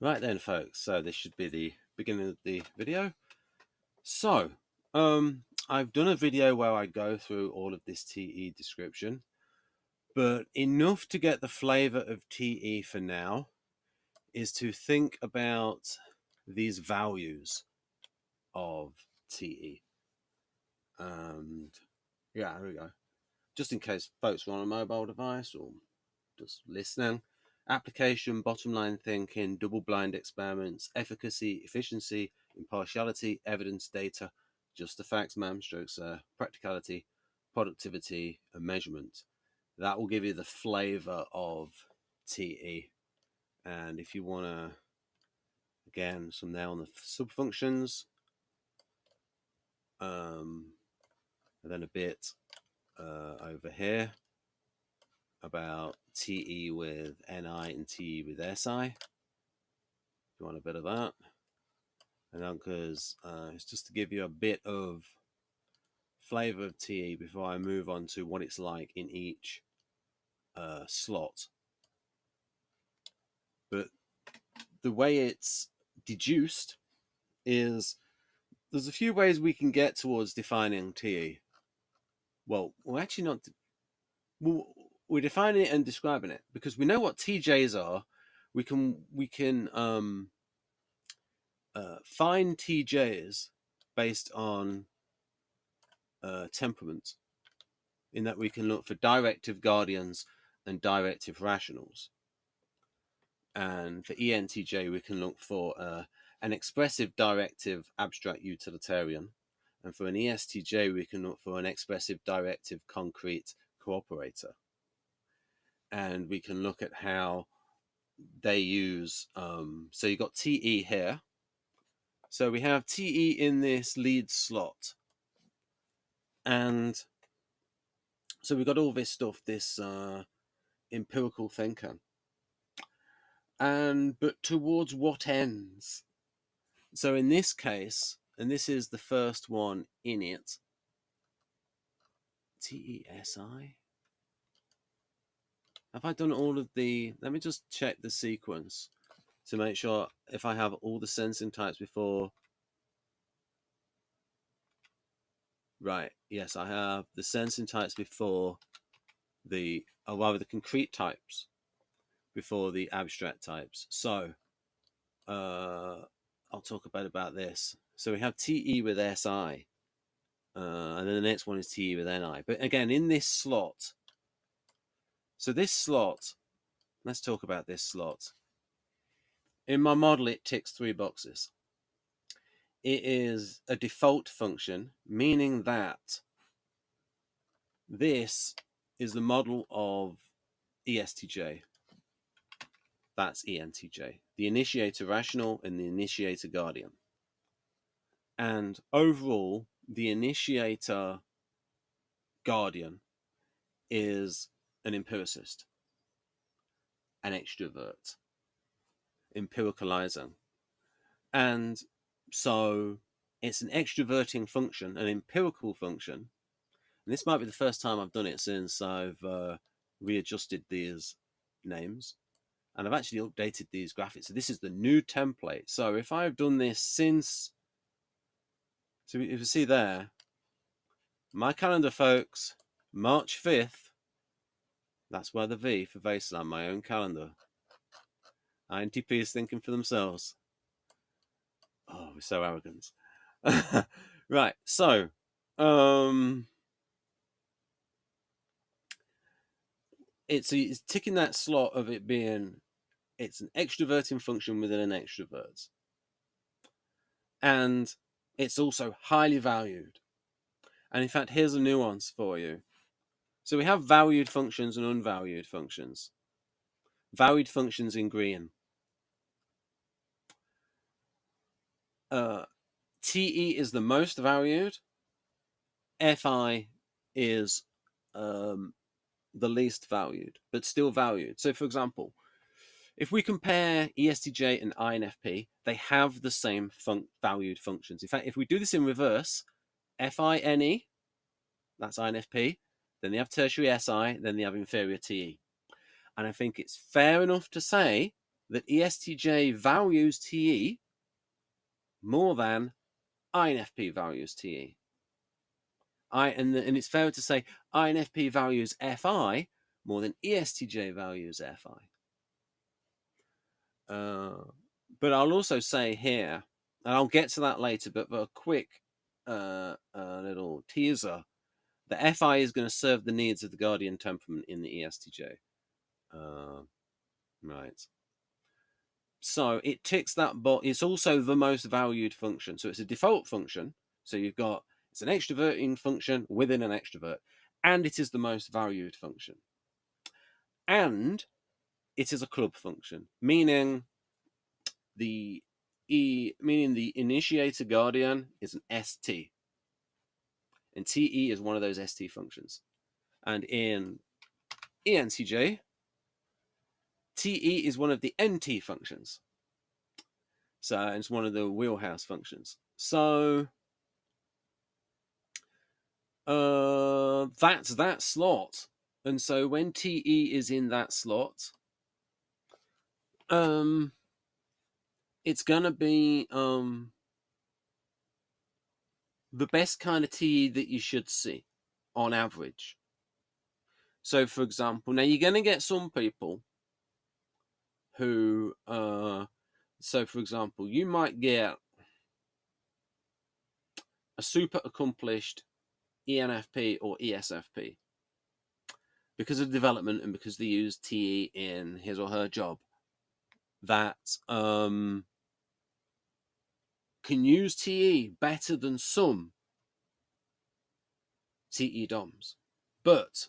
Right then, folks, so this should be the beginning of the video. So, I've done a video where I go through all of this TE description, but enough to get the flavor of TE for now is to think about these values of TE. And yeah, here we go. Just in case folks are on a mobile device or just listening. Application, bottom line thinking, double blind experiments, efficacy, efficiency, impartiality, evidence, data, just the facts, ma'am, strokes, practicality, productivity, and measurement. That will give you the flavor of TE. And if you want to, again, some there on the subfunctions, and then a bit over here about TE with NI and TE with SI. If you want a bit of that. And then because it's just to give you a bit of flavor of TE before I move on to what it's like in each slot. But the way it's deduced is there's a few ways we can get towards defining TE. Well, we're actually not. We're defining it and describing it because we know what TJs are. We can find TJs based on temperament, in that we can look for directive guardians and directive rationals. And for ENTJ, we can look for an expressive directive abstract utilitarian. And for an ESTJ, we can look for an expressive directive concrete cooperator. And we can look at how they use, so you've got TE here. So we have TE in this lead slot. And so we've got all this stuff, this empirical thinking. But towards what ends? So in this case, and this is the first one in it, TESI. Have I done all of the, let me just check the sequence to make sure if I have all the sensing types before. Right, yes, I have the sensing types before the, or rather the concrete types before the abstract types. So I'll talk about this. So we have TE with SI, and then the next one is TE with NI. But again, in this slot, so this slot, let's talk about this slot. In my model, it ticks 3 boxes. It is a default function, meaning that this is the model of ESTJ. That's ENTJ, the initiator rational and the initiator guardian. And overall, the initiator guardian is an empiricist, an extrovert, empiricalizing. And so it's an extroverting function, an empirical function. And this might be the first time I've done it since I've readjusted these names. And I've actually updated these graphics. So this is the new template. So if I've done this since, so if you see there, my calendar, folks, March 5th, that's where the V for Vaserlan, my own calendar. INTPs thinking for themselves. Oh, we're so arrogant. Right, so it's ticking that slot of it being, it's an extroverting function within an extrovert. And it's also highly valued. And in fact, here's a nuance for you. So we have valued functions and unvalued functions. Valued functions in green. TE is the most valued. FI is the least valued, but still valued. So for example, if we compare ESTJ and INFP, they have the same valued functions. In fact, if we do this in reverse, FINE, that's INFP, then they have tertiary SI, then they have inferior TE. And I think it's fair enough to say that ESTJ values TE more than INFP values TE. And it's fair to say INFP values FI more than ESTJ values FI. But I'll also say here, and I'll get to that later, but for a quick little teaser, the FI is going to serve the needs of the guardian temperament in the ESTJ. Right. So it ticks that box. It's also the most valued function. So it's a default function. So it's an extroverting function within an extrovert. And it is the most valued function. And it is a club function, meaning the initiator guardian is an ST. And TE is one of those ST functions. And in ENTJ, TE is one of the NT functions. So it's one of the wheelhouse functions. So that's that slot. And so when TE is in that slot, it's going to be the best kind of TE that you should see on average. So, for example, now you're going to get some people who, so for example, you might get a super accomplished ENFP or ESFP because of development and because they use TE in his or her job that can use TE better than some TE DOMs. But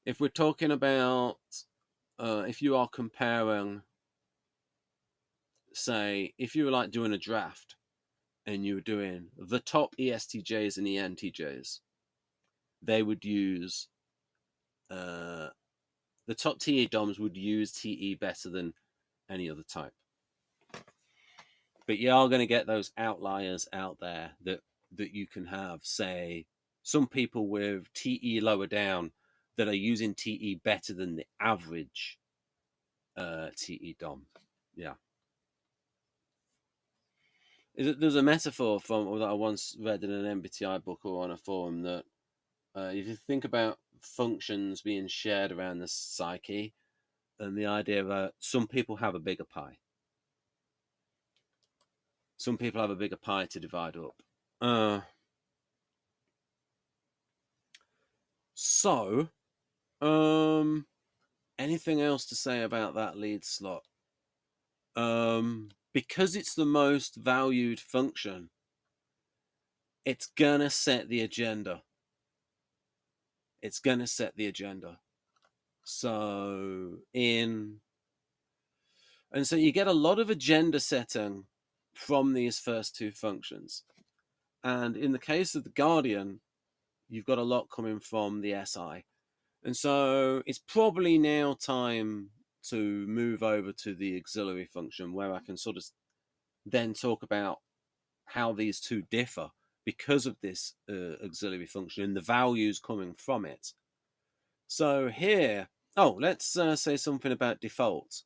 if we're talking about, if you are comparing, say, if you were like doing a draft and you were doing the top ESTJs and ENTJs, they would use, the top TE DOMs would use TE better than any other type. But you are going to get those outliers out there that you can have, say, some people with TE lower down that are using TE better than the average TE DOM. Yeah. There's a metaphor that I once read in an MBTI book or on a forum that if you think about functions being shared around the psyche, and the idea that some people have a bigger pie. Some people have a bigger pie to divide up. So, anything else to say about that lead slot? Because it's the most valued function, it's gonna set the agenda. It's gonna set the agenda. So and so you get a lot of agenda setting from these first two functions. And in the case of the Guardian, you've got a lot coming from the SI. And so it's probably now time to move over to the auxiliary function, where I can sort of then talk about how these two differ because of this auxiliary function and the values coming from it. So here, let's say something about default.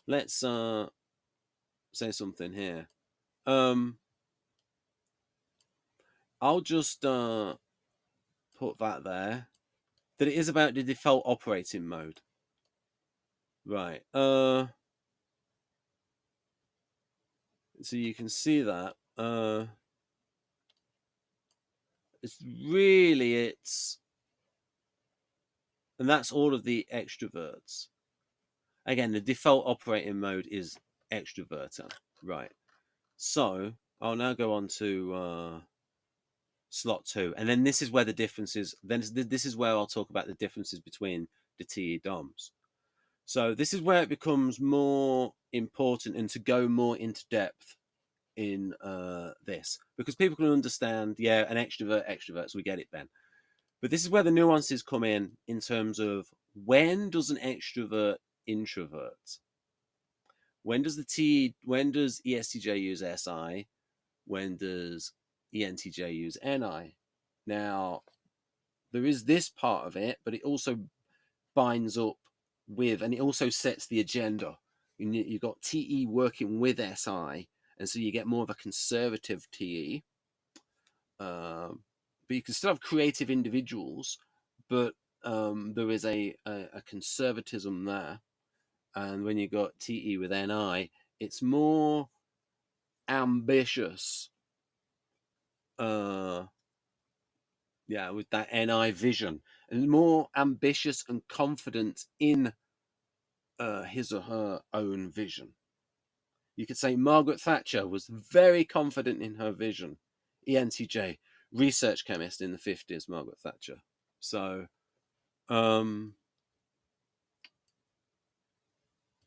Let's say something here. I'll just put that there, that it is about the default operating mode. Right. So you can see that. And that's all of the extroverts. Again, the default operating mode is extroverter. Right. So I'll now go on to slot 2. And then this is where the differences, then this is where I'll talk about the differences between the TE DOMs. So this is where it becomes more important and to go more into depth in this, because people can understand, an extrovert, so we get it, Ben. But this is where the nuances come in terms of when does an extrovert introvert? When does ESTJ use SI? When does ENTJ use NI? Now, there is this part of it, but it also binds up with, and it also sets the agenda. You've got TE working with SI, and so you get more of a conservative TE. But you can still have creative individuals, but there is a conservatism there. And when you got TE with NI, it's more ambitious. Yeah, with that NI vision, and more ambitious and confident in his or her own vision. You could say Margaret Thatcher was very confident in her vision. ENTJ, research chemist in the 50s, Margaret Thatcher. So,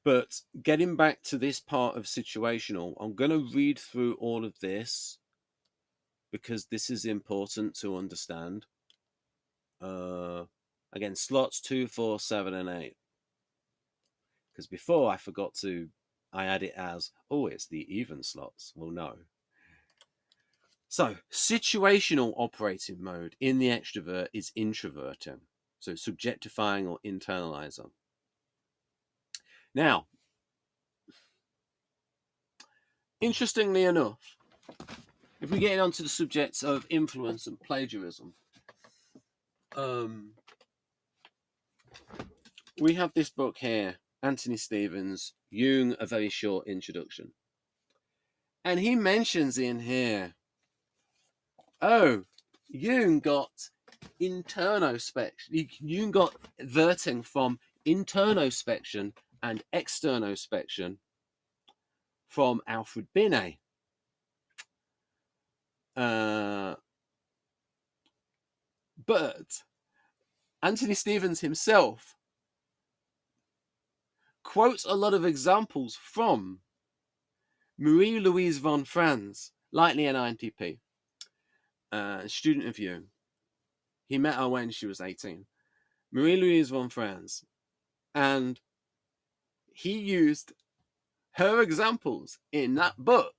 but getting back to this part of situational, I'm going to read through all of this because this is important to understand. Again, slots 2, 4, 7, and 8. Because before I forgot to, I had it as, oh, it's the even slots. Well, no. So, situational operating mode in the extrovert is introverting. So, subjectifying or internalizing. Now, interestingly enough, if we get onto the subjects of influence and plagiarism, we have this book here, Anthony Stevens, Jung, A Very Short Introduction. And he mentions in here, oh, Jung got internospection. Jung got verting from internospection and externospection from Alfred Binet. But Anthony Stevens himself quotes a lot of examples from Marie-Louise von Franz, likely an INTP, student of Jung. He met her when she was 18. Marie-Louise von Franz. And he used her examples in that book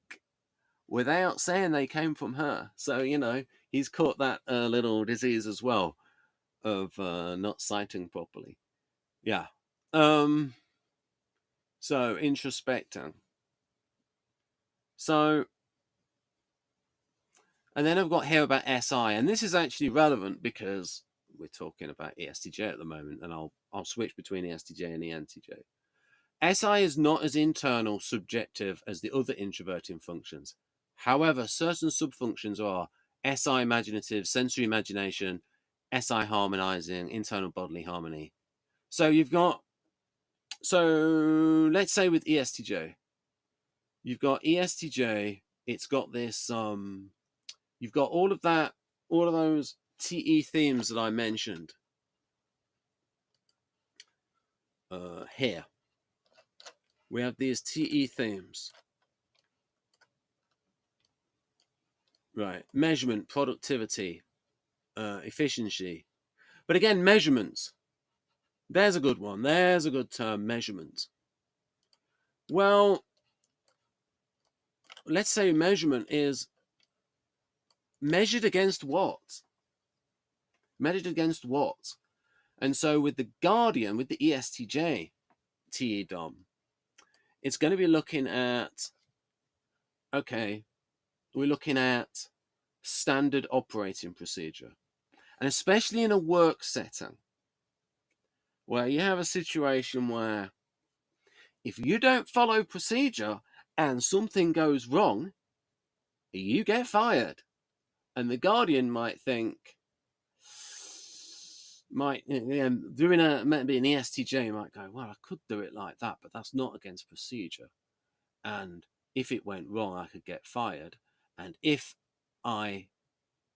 without saying they came from her. So, you know, he's caught that little disease as well of not citing properly. Yeah. So, introspecting. So, and then I've got here about SI, and this is actually relevant because we're talking about ESTJ at the moment, and I'll switch between ESTJ and ENTJ. SI is not as internal subjective as the other introverting functions. However, certain subfunctions are SI imaginative, sensory imagination, SI harmonizing, internal bodily harmony. So you've got, so let's say with ESTJ, you've got ESTJ, it's got this, you've got all of that, all of those TE themes that I mentioned here. We have these TE themes. Right, measurement, productivity, efficiency. But again, measurements. There's a good one. There's a good term, measurement. Well, let's say measurement is measured against what? Measured against what? And so with the Guardian, with the ESTJ TE DOM, it's going to be looking at, okay, we're looking at standard operating procedure. And especially in a work setting, where you have a situation where if you don't follow procedure and something goes wrong, you get fired. And the Guardian might think, doing maybe an ESTJ might go, well, I could do it like that, but that's not against procedure. And if it went wrong, I could get fired. And if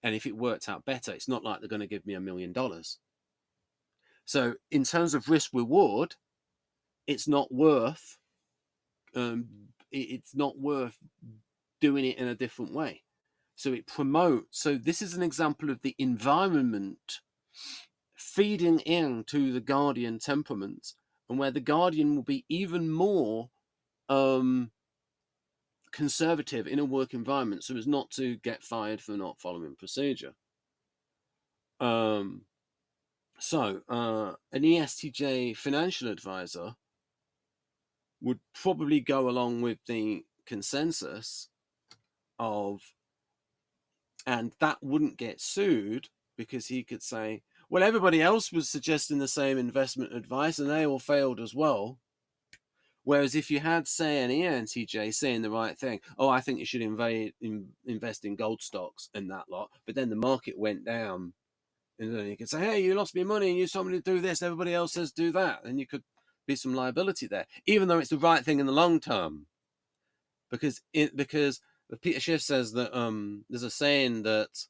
it worked out better, it's not like they're going to give me $1 million. So in terms of risk reward, it's not worth doing it in a different way. So it promotes. So this is an example of the environment feeding into the Guardian temperament, and where the Guardian will be even more conservative in a work environment, so as not to get fired for not following procedure. So an ESTJ financial advisor would probably go along with the consensus of, and that wouldn't get sued because he could say, well, everybody else was suggesting the same investment advice and they all failed as well. Whereas if you had, say, an ENTJ saying the right thing, oh, I think you should invest in gold stocks and that lot, but then the market went down, and then you could say, hey, you lost me money and you told me to do this, everybody else says do that, and you could be some liability there, even though it's the right thing in the long term. Because Peter Schiff says that there's a saying that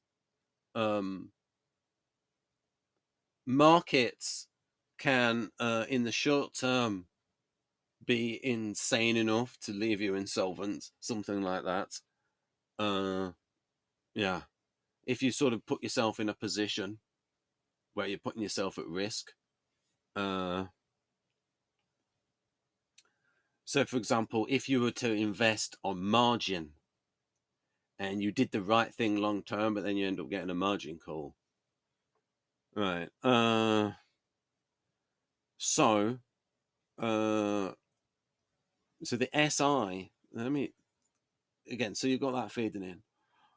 markets can, in the short term, be insane enough to leave you insolvent, something like that. Yeah, if you sort of put yourself in a position where you're putting yourself at risk. So, for example, if you were to invest on margin and you did the right thing long term, but then you end up getting a margin call, right? So the SI. Let me again. So you've got that feeding in.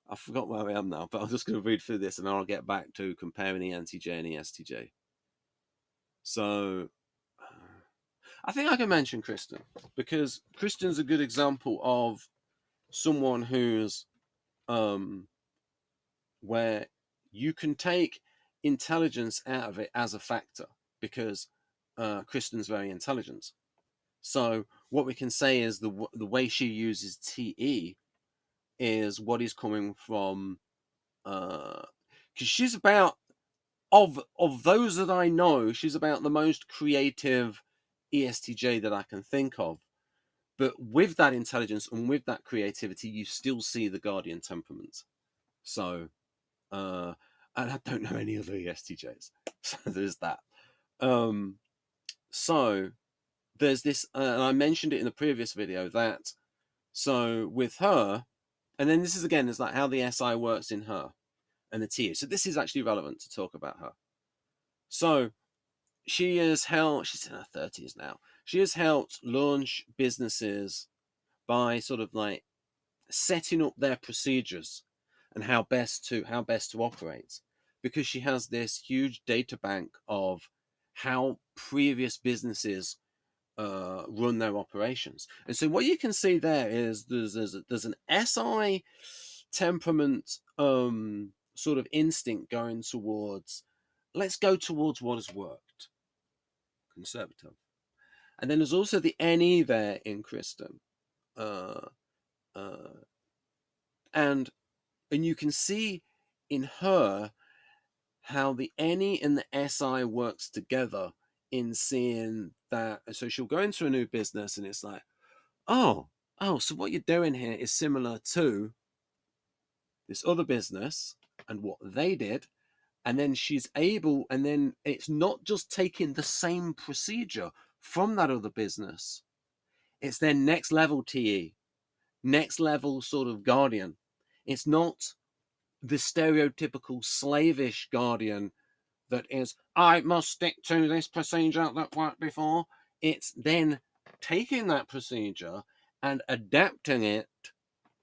I forgot where I am now, but I'm just going to read through this and I'll get back to comparing the ENTJ and ESTJ. So I think I can mention Kristen because Kristen's a good example of someone who's where you can take intelligence out of it as a factor because Kristen's very intelligent. So what we can say is the way she uses TE is what is coming from, because she's about, of those that I know, she's about the most creative ESTJ that I can think of. But with that intelligence and with that creativity, you still see the guardian temperament. So, and I don't know any other ESTJs. So there's that. So there's this, and I mentioned it in the previous video that, so with her, and then this is again, is like how the SI works in her and the TU. So this is actually relevant to talk about her. So she has helped, she's in her 30s now. She has helped launch businesses by sort of like setting up their procedures and how best to operate, because she has this huge data bank of how previous businesses run their operations. And so what you can see there is there's an SI temperament sort of instinct going towards, let's go towards what has worked, conservative. And then there's also the NE there in Kristen. Uh, uh, and you can see in her how the NE and the SI works together in seeing that. So she'll go into a new business and it's like, oh, so what you're doing here is similar to this other business and what they did. And then she's able, and then it's not just taking the same procedure from that other business, it's their next level TE, next level sort of guardian. It's not the stereotypical slavish guardian that is, I must stick to this procedure that worked before. It's then taking that procedure and adapting it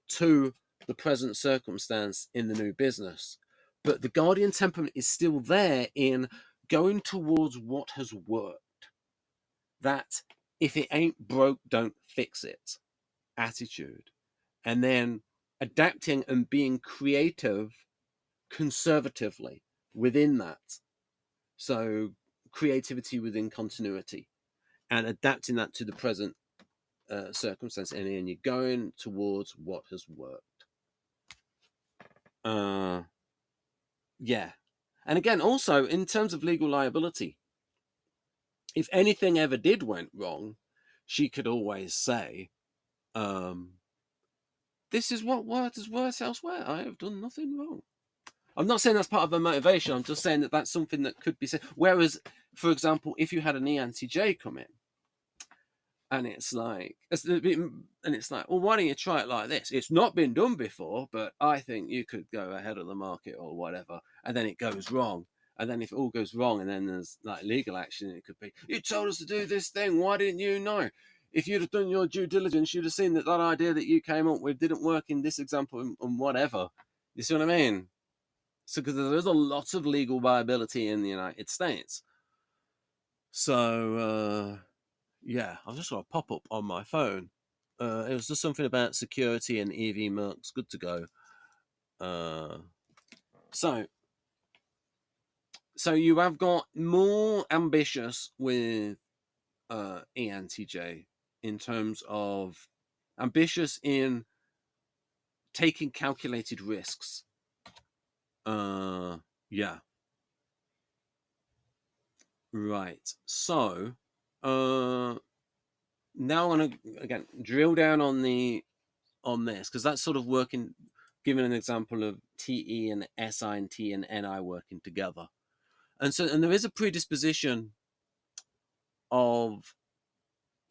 to the present circumstance in the new business. But the guardian temperament is still there in going towards what has worked. That if it ain't broke, don't fix it attitude. And then adapting and being creative conservatively within that. So creativity within continuity and adapting that to the present circumstance, and you're going towards what has worked. Yeah. And again, also in terms of legal liability, if anything ever did went wrong, she could always say, this is what has worked elsewhere. I have done nothing wrong. I'm not saying that's part of her motivation. I'm just saying that that's something that could be said. Whereas, for example, if you had an ENTJ come in, and it's like, well, why don't you try it like this? It's not been done before, but I think you could go ahead of the market or whatever. And then it goes wrong. And then if it all goes wrong and then there's like legal action, it could be, you told us to do this thing, why didn't you know? If you'd have done your due diligence, you'd have seen that that idea that you came up with didn't work in this example and whatever. You see what I mean? So because there's a lot of legal liability in the United States. So yeah, I've just got a pop up on my phone. It was just something about security and EV marks. Good to go. So you have got more ambitious with ENTJ in terms of ambitious in taking calculated risks. Yeah. Right. So now I'm gonna again drill down on this because that's sort of working, giving an example of TE and SI and T and NI working together. And there is a predisposition of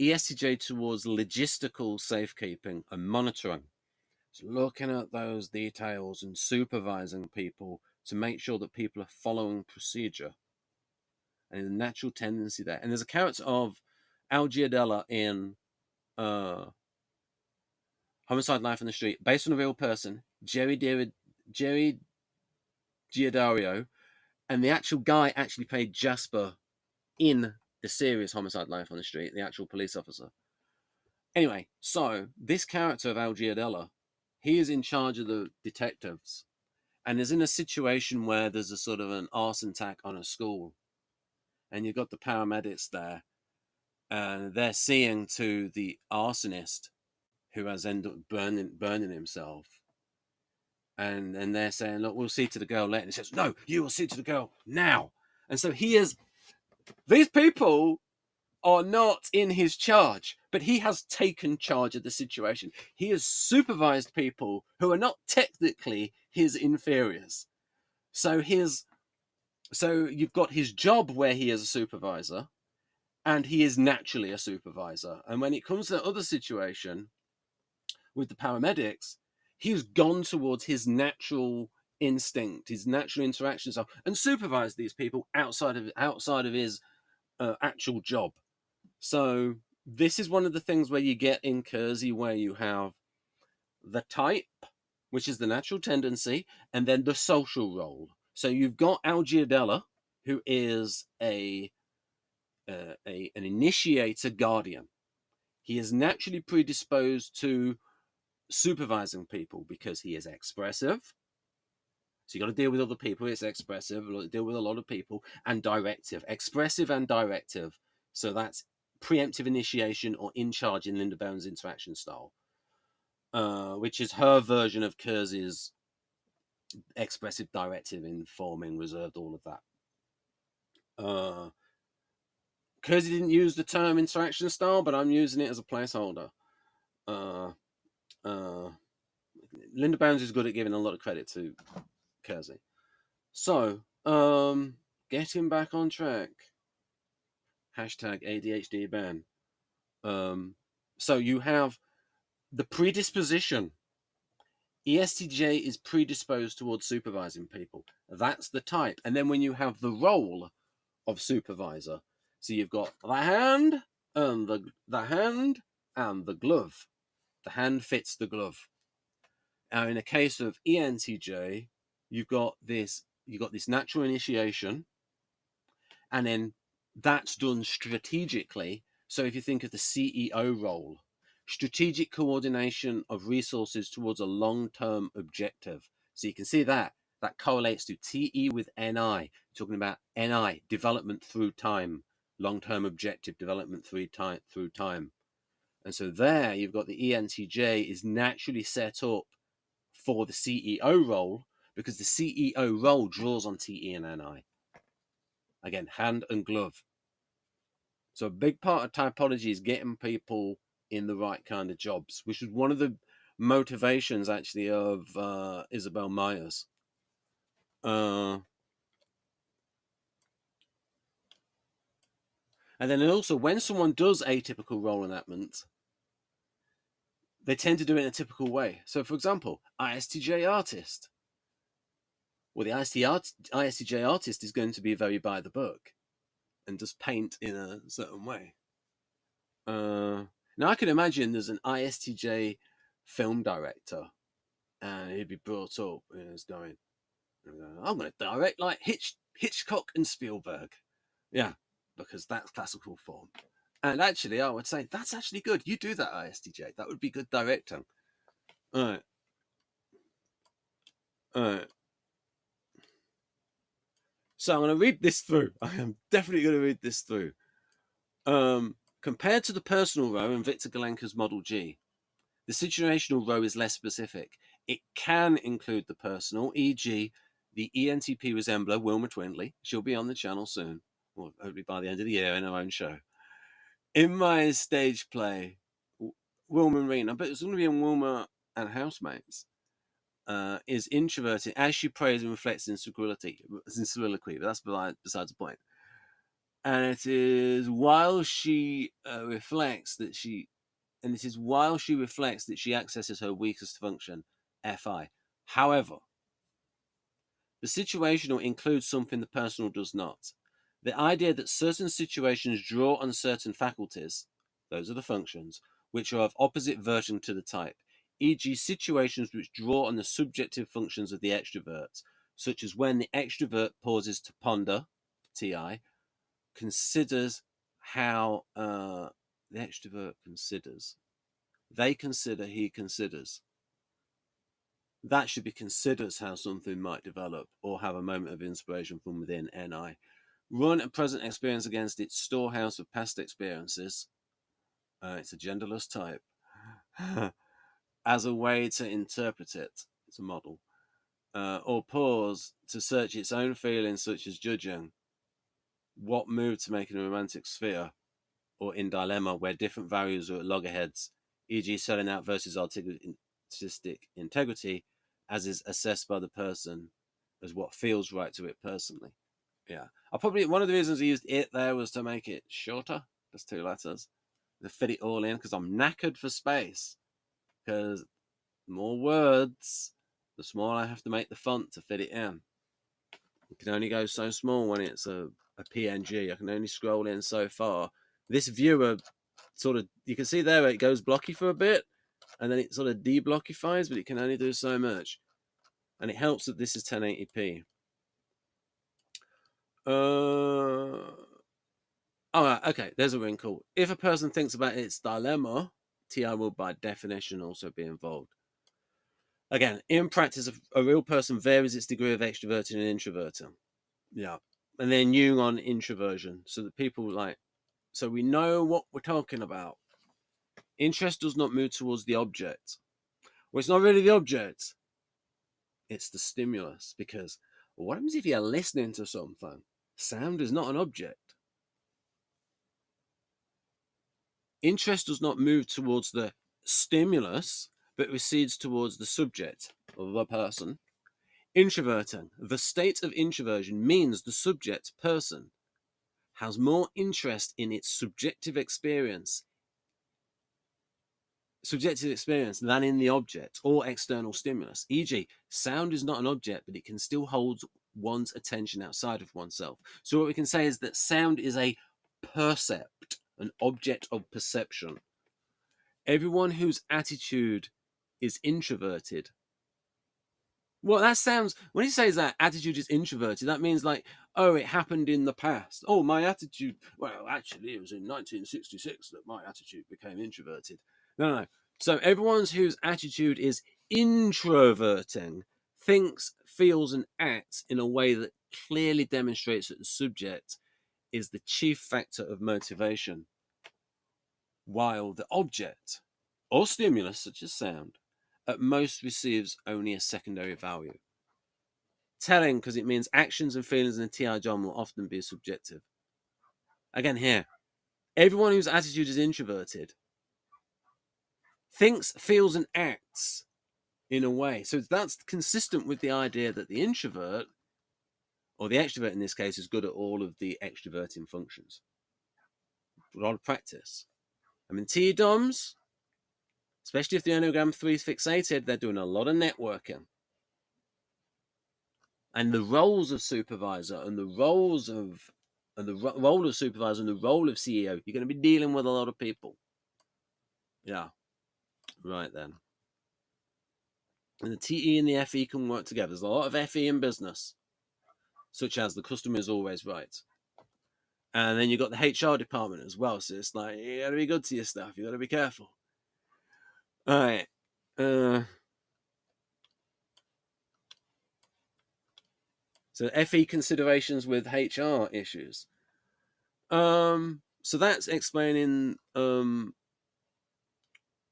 ESTJ towards logistical safekeeping and monitoring. So looking at those details and supervising people to make sure that people are following procedure. And there's a natural tendency there. And there's a character of Al Giardella in Homicide: Life on the Street, based on a real person, Jerry Giardario, and the actual guy actually played Jasper in the series Homicide: Life on the Street, the actual police officer. Anyway, so this character of Al Giardella, he is in charge of the detectives and is in a situation where there's a sort of an arson attack on a school, and you've got the paramedics there, and they're seeing to the arsonist who has ended up burning himself, and they're saying, look, we'll see to the girl later. And he says, no, you will see to the girl now. And so these people are not in his charge, but he has taken charge of the situation. He has supervised people who are not technically his inferiors. So you've got his job where he is a supervisor, and he is naturally a supervisor. And when it comes to the other situation with the paramedics, he's gone towards his natural instinct, his natural interactions, and supervised these people outside of his actual job. So this is one of the things where you get in Keirsey, where you have the type, which is the natural tendency, and then the social role. So you've got Al Giardella, who is an initiator guardian. He is naturally predisposed to supervising people because he is expressive. So you got to deal with other people. It's expressive, deal with a lot of people, and directive, expressive and directive. So that's preemptive initiation or in charge in Linda Bowen's interaction style, which is her version of Keirsey's expressive, directive, informing, reserved, all of that. Keirsey didn't use the term interaction style, but I'm using it as a placeholder. Linda Bounds is good at giving a lot of credit to Keirsey. So, getting back on track. Hashtag ADHD ban. So you have the predisposition. ESTJ is predisposed towards supervising people. That's the type. And then when you have the role of supervisor, so you've got the hand and the hand and the glove. The hand fits the glove. Now, in a case of ENTJ, you've got this natural initiation, and then that's done strategically. So if you think of the CEO role, strategic coordination of resources towards a long-term objective. So you can see that correlates to TE with NI, talking about NI, development through time, long-term objective development through time. And so there you've got the ENTJ is naturally set up for the CEO role because the CEO role draws on TE and NI. Again, hand and glove. So a big part of typology is getting people in the right kind of jobs, which is one of the motivations actually of Isabel Myers. And then also when someone does atypical role enactment, they tend to do it in a typical way. So for example, ISTJ artist. Well, the ISTJ artist is going to be very by the book and just paint in a certain way. Now, I can imagine there's an ISTJ film director, and he'd be brought up and he's going, I'm going to direct like Hitchcock and Spielberg. Yeah, because that's classical form. And actually, I would say that's actually good. You do that, ISTJ. That would be good directing. All right. All right. So I'm going to read this through. I am definitely going to read this through. Compared to the personal row in Victor Galenka's Model G, the situational row is less specific. It can include the personal, e.g., the ENTP resembler Wilma Twindley. She'll be on the channel soon, or hopefully by the end of the year in her own show. In my stage play, Wilma Rena, but it's going to be in Wilma and Housemates, is introverted as she prays and reflects in soliloquy, but that's besides the point. And it is while she reflects that she accesses her weakest function, FI. However, the situational includes something the personal does not. The idea that certain situations draw on certain faculties, those are the functions, which are of opposite version to the type, e.g. situations which draw on the subjective functions of the extrovert, such as when the extrovert pauses to ponder, TI, considers how the extrovert considers. They consider, he considers. That should be considers how something might develop or have a moment of inspiration from within NI. Run a present experience against its storehouse of past experiences. It's a genderless type. As a way to interpret it. It's a model. Or pause to search its own feelings, such as judging what move to make in a romantic sphere, or in dilemma where different values are at loggerheads, e.g. selling out versus artistic integrity, as is assessed by the person as what feels right to it personally. Yeah, one of the reasons I used it there was to make it shorter, just 2 letters, to fit it all in, because I'm knackered for space. Because the more words, the smaller I have to make the font to fit it in. It can only go so small when it's a PNG. I can only scroll in so far. This viewer sort of, you can see there it goes blocky for a bit, and then it sort of deblockifies, but it can only do so much. And it helps that this is 1080p. Okay, there's a wrinkle. If a person thinks about its dilemma, TI will by definition also be involved. Again, in practice, a real person varies its degree of extroverting and introverting. Yeah. And then Jung on introversion. So that people so we know what we're talking about. Interest does not move towards the object. Well, it's not really the object. It's the stimulus. Because what happens if you're listening to something? Sound is not an object. Interest does not move towards the stimulus, but recedes towards the subject of the person. Introverting. The state of introversion means the subject person has more interest in its subjective experience than in the object or external stimulus. E.g., sound is not an object, but it can still hold one's attention outside of oneself. So what we can say is that sound is a percept, an object of perception. Everyone whose attitude is introverted. Well, that sounds, when he says that attitude is introverted, that means oh, it happened in the past. Oh, my attitude, well, actually, it was in 1966 that my attitude became introverted. No. So everyone whose attitude is introverting thinks, feels, and acts in a way that clearly demonstrates that the subject is the chief factor of motivation, while the object or stimulus, such as sound, at most receives only a secondary value. Telling, because it means actions and feelings in the TI John will often be subjective. Again here, everyone whose attitude is introverted thinks, feels, and acts in a way. So that's consistent with the idea that the introvert, or the extrovert in this case, is good at all of the extroverting functions. A lot of practice. I mean, TDOMs, especially if the Enneagram 3 is fixated, they're doing a lot of networking. and the roles of supervisor and the roles of role of supervisor and the role of CEO, you're going to be dealing with a lot of people. Yeah, right then. And the TE and the FE can work together. There's a lot of FE in business, such as the customer is always right. And then you've got the HR department as well. So it's like, you got to be good to your staff. You got to be careful. All right. So FE considerations with HR issues. So that's explaining.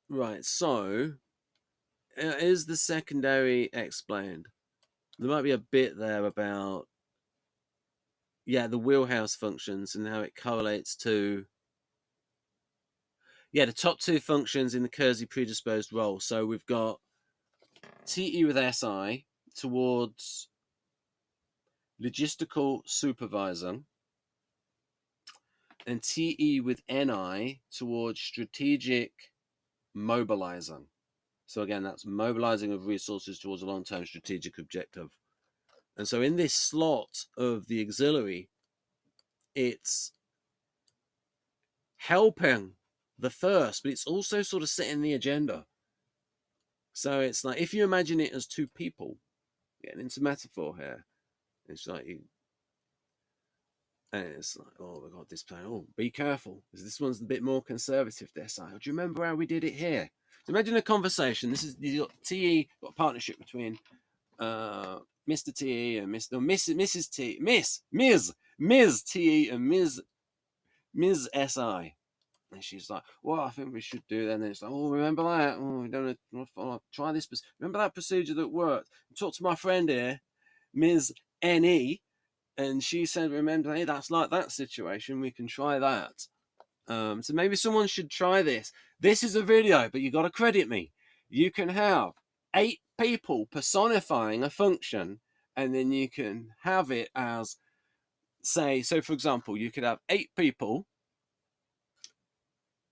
Right. So is the secondary explained? There might be a bit there about the wheelhouse functions and how it correlates to the top two functions in the Keirsey predisposed role. So we've got TE with SI towards logistical supervisor and TE with NI towards strategic mobilizing. So again, that's mobilizing of resources towards a long-term strategic objective. And so in this slot of the auxiliary, it's helping the first, but it's also sort of setting the agenda. So it's like, if you imagine it as two people, getting into metaphor here, it's like and it's like, oh, we got this plan. Oh, be careful, because this one's a bit more conservative, this side. Do you remember how we did it here? So imagine a conversation. This is, you got TE, got a partnership between Mr. TE and Mrs. T, Ms. TE and Ms. SI. And she's like, well, I think we should do that. And then it's like, oh, remember that? Oh, we don't try this. Remember that procedure that worked? Talk to my friend here, Ms. NE. And she said, remember, hey, that's like that situation. We can try that. So maybe someone should try this. This is a video, but you got to credit me. You can have 8 people personifying a function, and then you can have it as, say, so for example, you could have 8 people,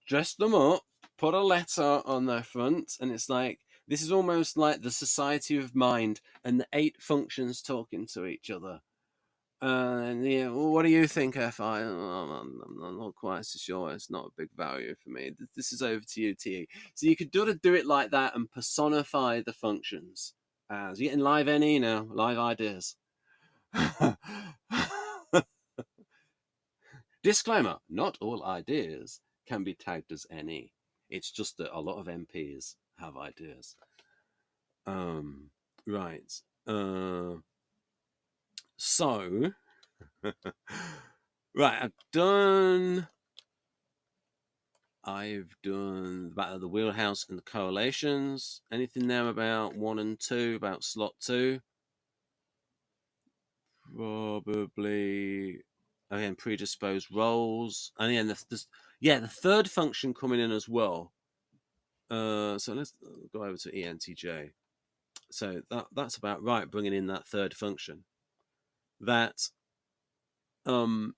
dress them up, put a letter on their front, and it's like, this is almost like the society of mind and the 8 functions talking to each other. And well, what do you think, FI? I'm not quite so sure. It's not a big value for me. This is over to you, TE. So you could do it like that and personify the functions. As you're getting live NE now, live ideas. Disclaimer: not all ideas can be tagged as NE. It's just that a lot of MPs have ideas. Right. So, right, I've done about the wheelhouse and the correlations. Anything there about 1 and 2, about slot 2? Probably, again, predisposed roles. And again, the third function coming in as well. So let's go over to ENTJ. So that's about right, bringing in that third function. That ENTJ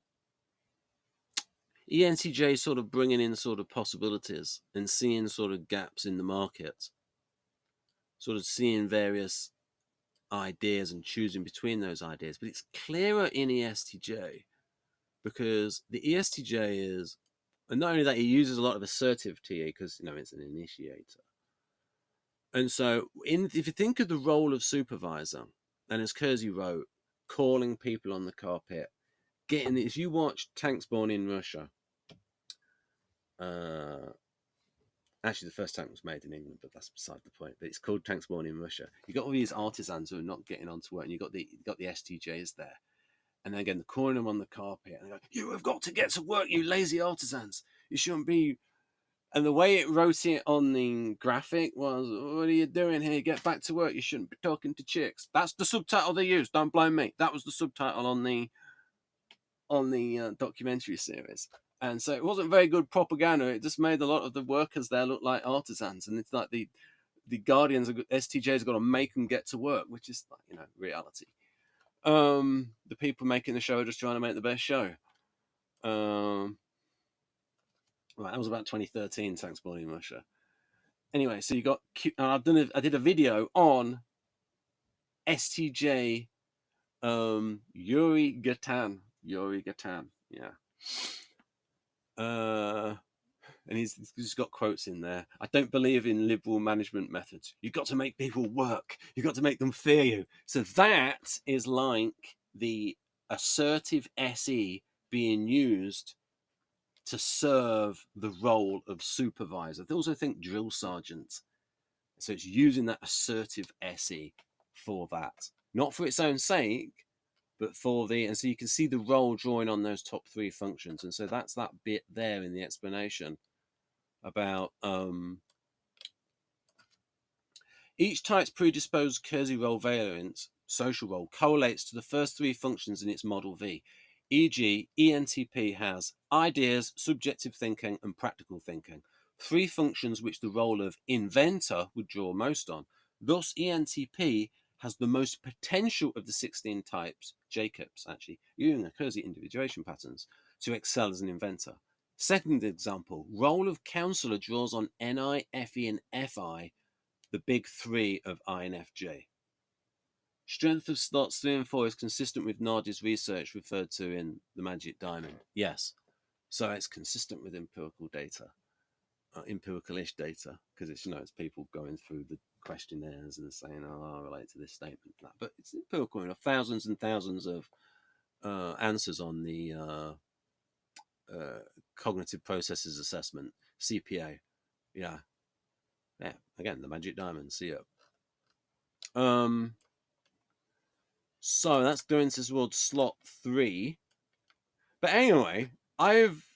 sort of bringing in sort of possibilities and seeing sort of gaps in the market, sort of seeing various ideas and choosing between those ideas. But it's clearer in ESTJ because the ESTJ is, and not only that, he uses a lot of assertive TA because it's an initiator. And so if you think of the role of supervisor, and as Keirsey wrote, calling people on the carpet, if you watch Tanks Born in Russia, actually the first tank was made in England, but that's beside the point. But it's called Tanks Born in Russia. You got all these artisans who are not getting onto work, and you got the STJs there, and again they're calling them on the carpet, and they go, "You have got to get to work, you lazy artisans. You shouldn't be." And the way it wrote it on the graphic was, "What are you doing here? Get back to work. You shouldn't be talking to chicks." That's the subtitle they used. Don't blame me. That was the subtitle on the documentary series. And so it wasn't very good propaganda. It just made a lot of the workers there look like artisans. And it's like the guardians of STJs got to make them get to work, which is like, reality. The people making the show are just trying to make the best show. Right, that was about 2013, Tanks Born in Russia. Anyway, so you got, I did a video on STJ Yuri Gatan. Yeah. And he's got quotes in there. I don't believe in liberal management methods. You've got to make people work. You've got to make them fear you. So that is like the assertive SE being used to serve the role of supervisor. They also think drill sergeant. So it's using that assertive SE for that. Not for its own sake, but for the, and so you can see the role drawing on those top three functions. And so that's that bit there in the explanation about each type's predisposed Keirsey role variant, social role, correlates to the first three functions in its model V. E.g., ENTP has ideas, subjective thinking, and practical thinking, three functions which the role of inventor would draw most on. Thus, ENTP has the most potential of the 16 types, JKIPs actually, Jung-Keirsey Individuation Patterns, to excel as an inventor. Second example, role of counselor draws on NI, FE, and FI, the big three of INFJ. Strength of slots 3 and 4 is consistent with Nadia's research referred to in The Magic Diamond. Yes. So it's consistent with empirical data, empirical-ish data, because it's, it's people going through the questionnaires and saying, oh, I relate to this statement and that. But it's empirical, thousands and thousands of answers on the cognitive processes assessment, CPA. Yeah. Again, The Magic Diamond, see it. So that's going towards slot 3. But anyway, I've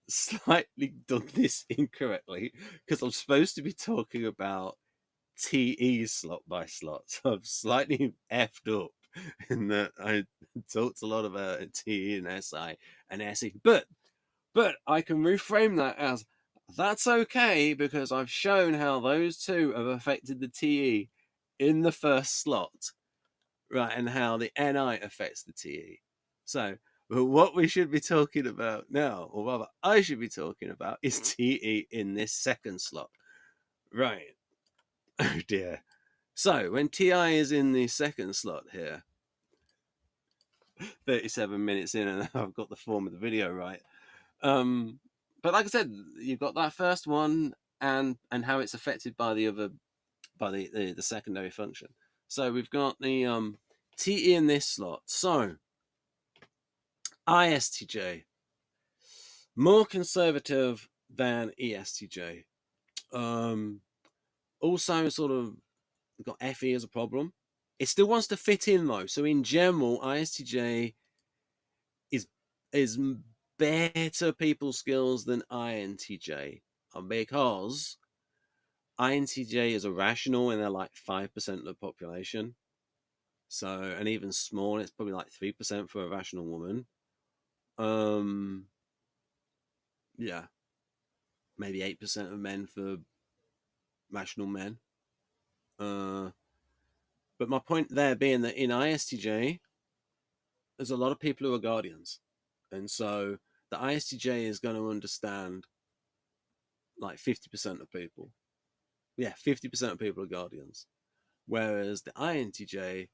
slightly done this incorrectly because I'm supposed to be talking about TE slot by slot. So I've slightly effed up in that I talked a lot about TE and SI and SE. But I can reframe that as that's okay because I've shown how those two have affected the TE in the first slot. Right, and how the NI affects the TE. So, what we should be talking about now, or rather, I should be talking about, is TE in this second slot. Right. Oh dear. So, when TI is in the second slot here, 37 minutes in, and I've got the form of the video right. But like I said, you've got that first one, and how it's affected by the other, by the secondary function. So we've got the TE in this slot. So ISTJ, more conservative than ESTJ. Also sort of got FE as a problem. It still wants to fit in though. So in general, ISTJ is better people skills than INTJ because INTJ is irrational and they're like 5% of the population. So, and even small, it's probably like 3% for a rational woman. Yeah, maybe 8% of men for rational men. But my point there being that in ISTJ, there's a lot of people who are guardians. And so the ISTJ is going to understand like 50% of people. Yeah, 50% of people are guardians. Whereas the INTJ,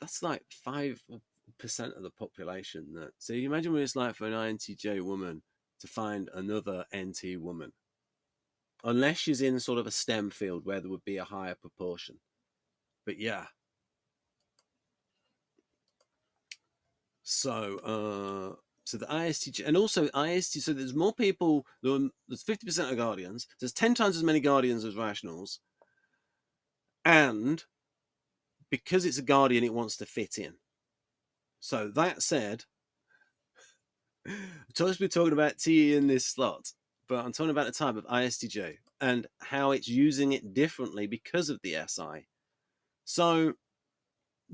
that's like 5% of the population. So you imagine what it's like for an INTJ woman to find another NT woman. Unless she's in sort of a STEM field where there would be a higher proportion. But yeah. So the ISTJ, and also ISTJ, so there's more people, there's 50% of guardians, there's 10 times as many guardians as rationals, and because it's a guardian, it wants to fit in. So that said, I'm supposed to be talking about TE in this slot, but I'm talking about the type of ISTJ and how it's using it differently because of the SI. So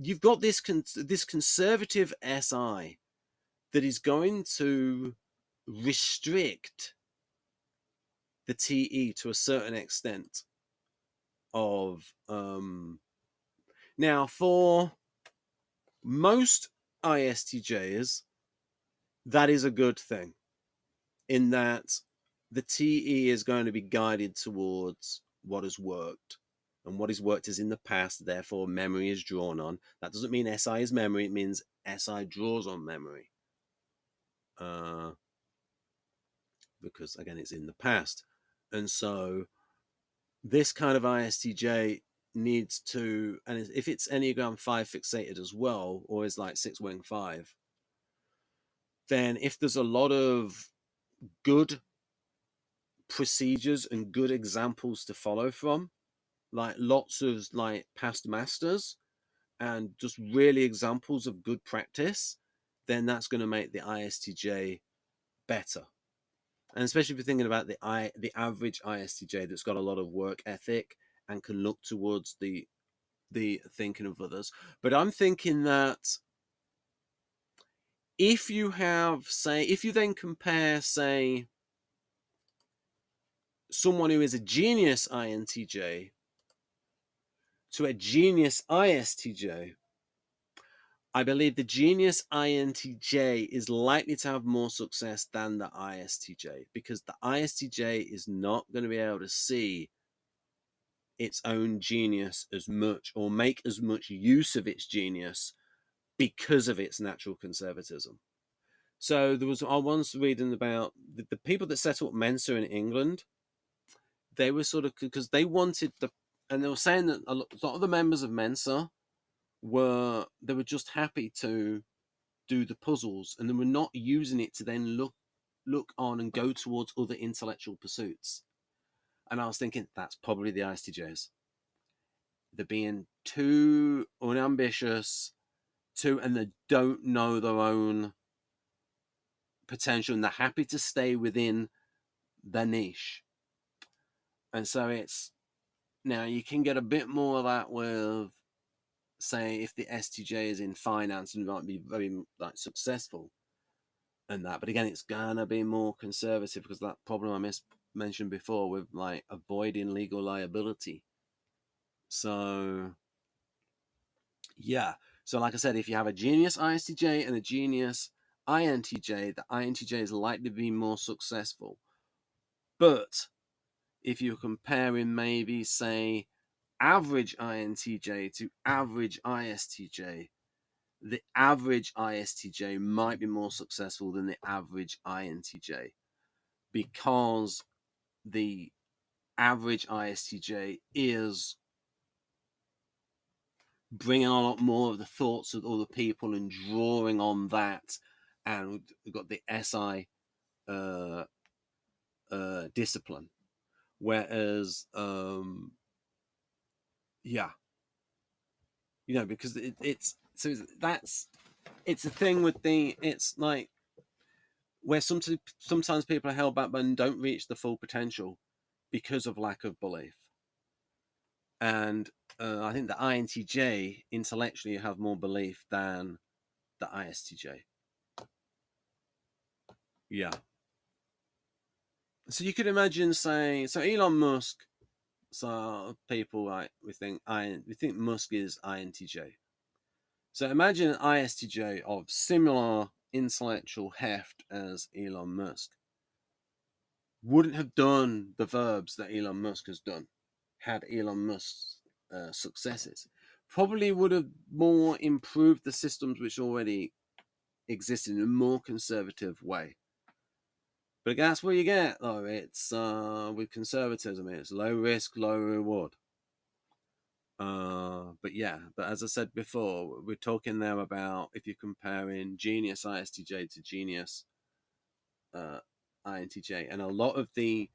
you've got this conservative SI that is going to restrict the TE to a certain extent of now for most ISTJs, that is a good thing in that the TE is going to be guided towards what has worked and what his worked is in the past, therefore memory is drawn on. That doesn't mean SI is memory, it means SI draws on memory. Because again, it's in the past. And so this kind of ISTJ needs to, and if it's Enneagram 5 fixated as well, or is like 6 wing 5, then if there's a lot of good procedures and good examples to follow from, like lots of like past masters and just really examples of good practice, then that's going to make the ISTJ better. And especially if you're thinking about the average ISTJ that's got a lot of work ethic and can look towards the thinking of others. But I'm thinking that if you have, say, if you then compare, say, someone who is a genius INTJ to a genius ISTJ, I believe the genius INTJ is likely to have more success than the ISTJ, because the ISTJ is not going to be able to see its own genius as much or make as much use of its genius because of its natural conservatism. So there was, I once reading about the people that set up Mensa in England. They were sort of, because they wanted and they were saying that a lot of the members of Mensa were just happy to do the puzzles, and they were not using it to then look on and go towards other intellectual pursuits. And I was thinking that's probably the ISTJs. They're being too unambitious, and they don't know their own potential, and they're happy to stay within their niche. And so it's, now you can get a bit more of that with, say, if the STJ is in finance and might be very like successful and that, but again, it's gonna be more conservative because that problem I mentioned before with like avoiding legal liability. So yeah, so like I said, if you have a genius ISTJ and a genius INTJ, the INTJ is likely to be more successful. But if you're comparing maybe, say, average INTJ to average ISTJ, the average ISTJ might be more successful than the average INTJ, because the average ISTJ is bringing a lot more of the thoughts of other people and drawing on that, and we've got the SI discipline. Whereas, yeah, because it's so it's a thing with it's like where sometimes people are held back and don't reach the full potential because of lack of belief. And I think the INTJ intellectually have more belief than the ISTJ. Yeah. So you could imagine saying, so Elon Musk, so people like we think Musk is INTJ. So imagine an ISTJ of similar intellectual heft as Elon Musk wouldn't have done the verbs that Elon Musk has done had Elon Musk's successes. Probably would have more improved the systems which already existed in a more conservative way. But that's what you get, though. It's with conservatism, it's low risk, low reward. But yeah, but as I said before, we're talking there about if you're comparing genius ISTJ to genius INTJ, and a lot of the,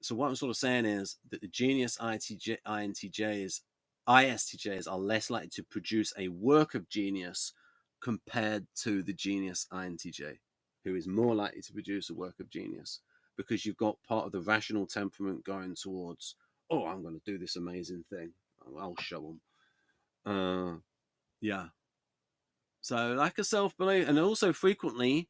so what I'm sort of saying is that the genius INTJs are less likely to produce a work of genius compared to the genius INTJ, who is more likely to produce a work of genius, because you've got part of the rational temperament going towards, oh, I'm going to do this amazing thing. I'll show them. Yeah. So lack of self-belief, and also frequently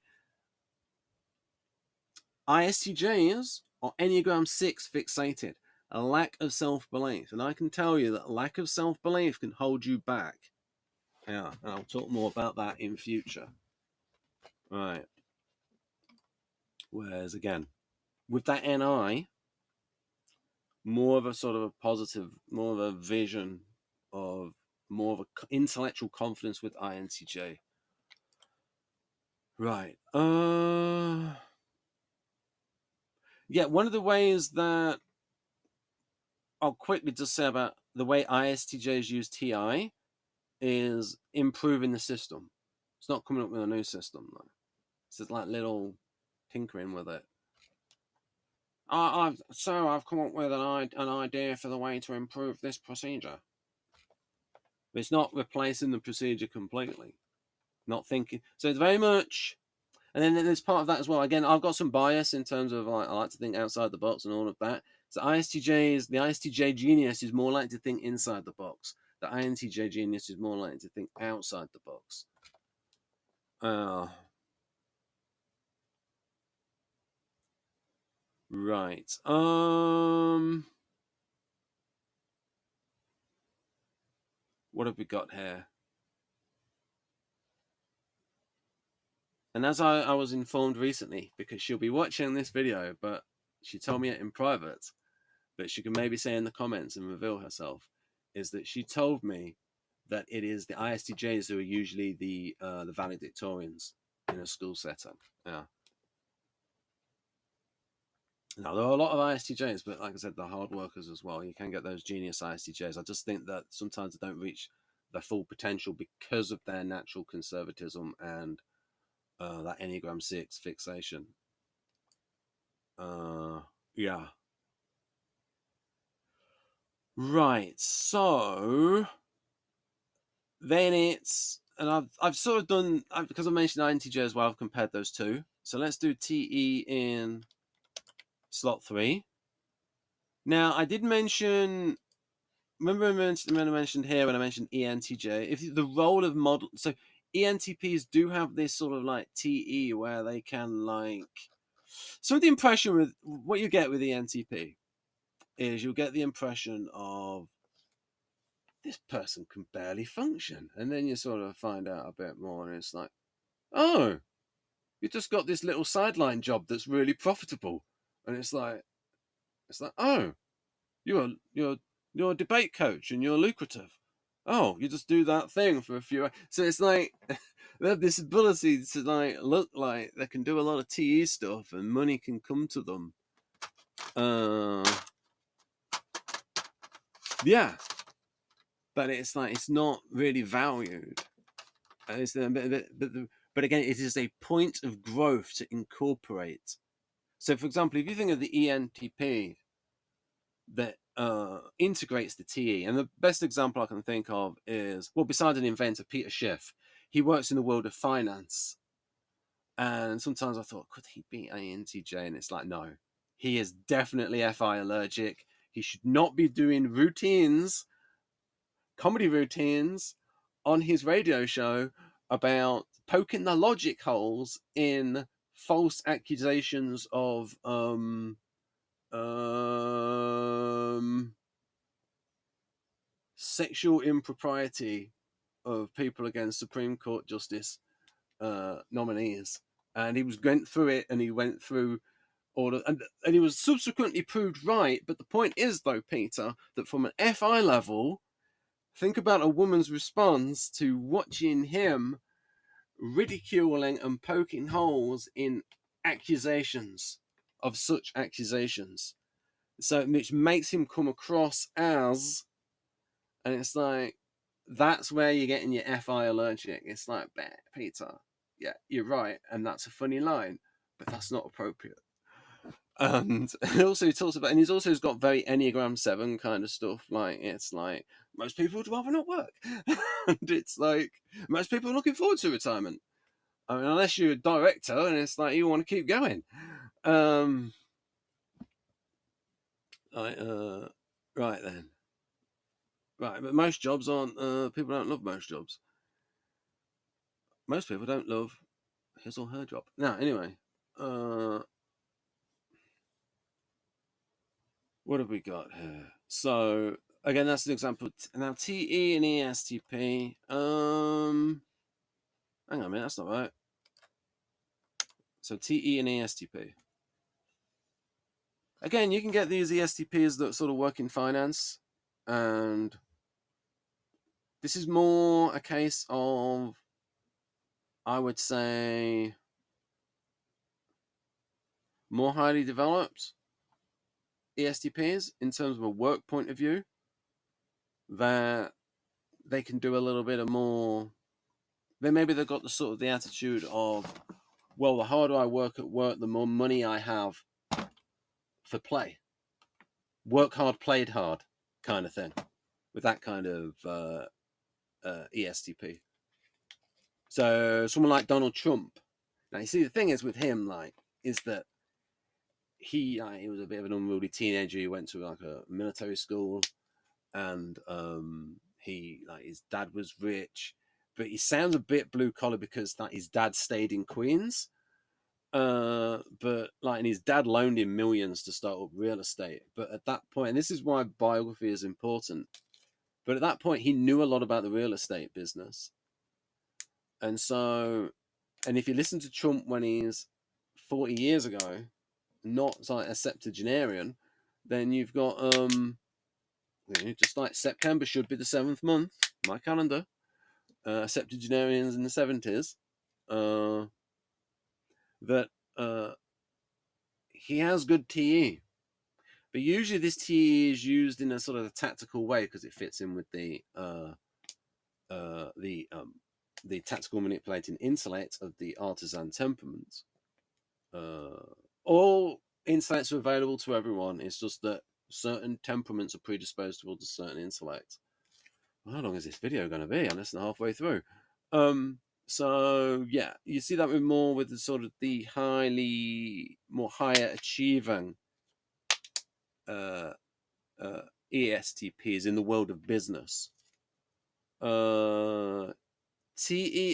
ISTJs are Enneagram 6 fixated, a lack of self-belief. And I can tell you that lack of self-belief can hold you back. Yeah, and I'll talk more about that in future. Right. Whereas again, with that NI, more of a sort of a positive, more of a vision of more of a intellectual confidence with INTJ. Right. Yeah, one of the ways that I'll quickly just say about the way ISTJs use TI is improving the system. It's not coming up with a new system though. It's just like little tinkering with it. I've come up with an idea for the way to improve this procedure. But it's not replacing the procedure completely. Not thinking. So it's very much. And then there's part of that as well. Again, I've got some bias in terms of I like to think outside the box and all of that. So the ISTJ genius is more likely to think inside the box. The INTJ genius is more likely to think outside the box. Right. What have we got here? And as I was informed recently, because she'll be watching this video, but she told me it in private, but she can maybe say in the comments and reveal herself, is that she told me that it is the ISTJs who are usually the valedictorians in a school setting. Yeah. Now, there are a lot of ISTJs, but like I said, they're hard workers as well. You can get those genius ISTJs. I just think that sometimes they don't reach their full potential because of their natural conservatism and that Enneagram 6 fixation. Yeah. Right. So then it's, and I've sort of done, because I mentioned INTJ as well, I've compared those two. So let's do TE in slot 3. Now, I did mention, remember I mentioned here when I mentioned ENTJ, if the role of model, so ENTPs do have this sort of like TE where they can like, some of the impression with what you get with ENTP is you'll get the impression of this person can barely function. And then you sort of find out a bit more and it's like, oh, you just got this little sideline job that's really profitable. And it's like, oh, you're a debate coach and you're lucrative. Oh, you just do that thing for a few hours. So it's like they have this ability to like look like they can do a lot of TE stuff and money can come to them. Yeah, but it's like it's not really valued. But again, it is a point of growth to incorporate. So, for example, if you think of the ENTP that integrates the TE, and the best example I can think of is, well, besides an inventor, Peter Schiff, he works in the world of finance. And sometimes I thought, could he be INTJ? And it's like, no, he is definitely FI allergic. He should not be doing comedy routines on his radio show about poking the logic holes in false accusations of sexual impropriety of people against Supreme Court Justice nominees. And he went through it, and he went through all of, and he was subsequently proved right. But the point is, though, Peter, that from an FI level, think about a woman's response to watching him ridiculing and poking holes in accusations of such accusations. So, which makes him come across as, and it's like, that's where you're getting your FI allergic. It's like, Peter, yeah, you're right. And that's a funny line, but that's not appropriate. And also he talks about, and he's also got very Enneagram 7 kind of stuff. Like, it's like, most people would rather not work. And it's like, most people are looking forward to retirement. I mean, unless you're a director and it's like, you want to keep going. Right then. Right, but most jobs aren't, people don't love most jobs. Most people don't love his or her job. Now, anyway, what have we got here? So, again, that's an example. Now, TE and ESTP. Hang on a minute, that's not right. So, TE and ESTP. Again, you can get these ESTPs that sort of work in finance, and this is more a case of, I would say, more highly developed ESTPs in terms of a work point of view, that they can do a little bit of more. Then maybe they've got the sort of the attitude of, well, the harder I work at work, the more money I have for play. Work hard, played hard, kind of thing, with that kind of ESTP. So someone like Donald Trump. Now you see, the thing is with him, like, is that he was a bit of an unruly teenager. He went to like a military school, and his dad was rich, but he sounds a bit blue collar because like his dad stayed in Queens. But like, and his dad loaned him millions to start up real estate. But at that point, and this is why biography is important, but at that point he knew a lot about the real estate business. And so, and if you listen to Trump when he's 40 years ago, not like a septuagenarian, then you've got just like September should be the 7th month, my calendar. Septuagenarians in the 70s, that he has good TE, but usually this TE is used in a sort of a tactical way because it fits in with the tactical manipulating intellect of the artisan temperament. All insights are available to everyone. It's just that certain temperaments are predisposed towards a certain intellect. Well, how long is this video going to be? I'm less than halfway through. So yeah, you see that with the sort of the more higher achieving ESTPs in the world of business. TE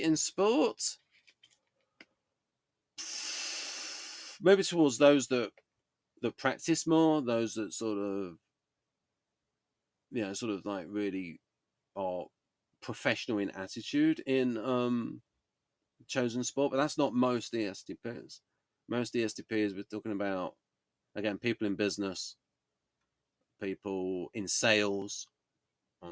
in sport, maybe towards those that practice more, those that sort of like really are professional in attitude in chosen sport. But that's not most ESTPs. Most ESTPs, we're talking about, again, people in business, people in sales. A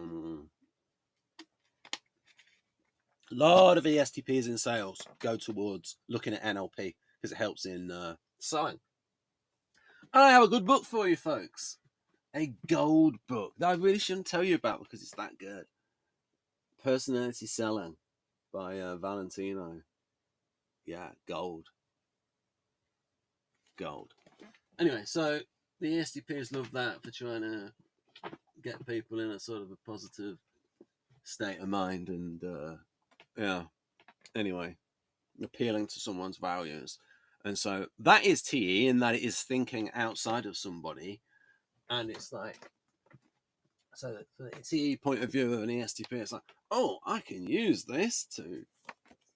lot of ESTPs in sales go towards looking at NLP because it helps in selling. And I have a good book for you, folks. A gold book that I really shouldn't tell you about because it's that good. Personality Selling by Valentino. Yeah, gold. Anyway, so the ESTPs love that for trying to get people in a sort of a positive state of mind, and anyway, appealing to someone's values. And so that is TE, in that it is thinking outside of somebody. And it's like, so the TE point of view of an ESTP, it's like, oh, I can use this to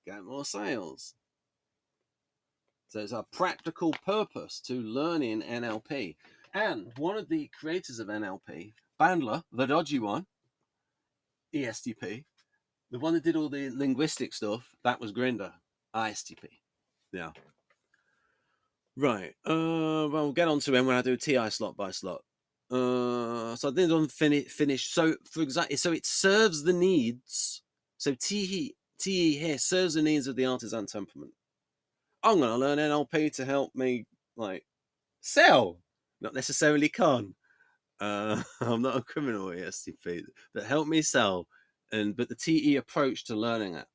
get more sales. So it's a practical purpose to learning NLP. And one of the creators of NLP, Bandler, the dodgy one, ESTP, the one that did all the linguistic stuff, that was Grinder, ISTP. Yeah. Right. Well, we'll get on to him when I do TI slot by slot. So I didn't finish. So, for example, so it serves the needs. So TE here serves the needs of the artisan temperament. I'm going to learn NLP to help me, like, sell, not necessarily con. I'm not a criminal ESTP, that help me sell. But the TE approach to learning it,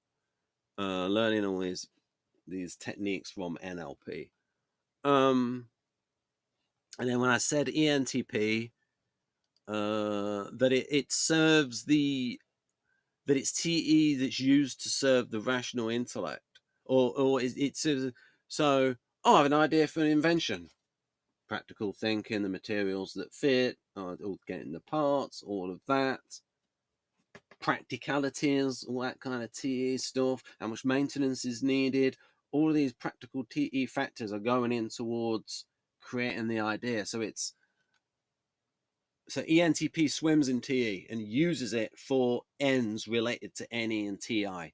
learning all these techniques from NLP. And then when I said ENTP, that it serves that it's TE that's used to serve the rational intellect, or it serves. So, I have an idea for an invention. Practical thinking, the materials that fit, all getting the parts, all of that. Practicalities, all that kind of TE stuff, how much maintenance is needed. All of these practical TE factors are going in towards creating the idea. So ENTP swims in TE and uses it for ends related to NE and TI.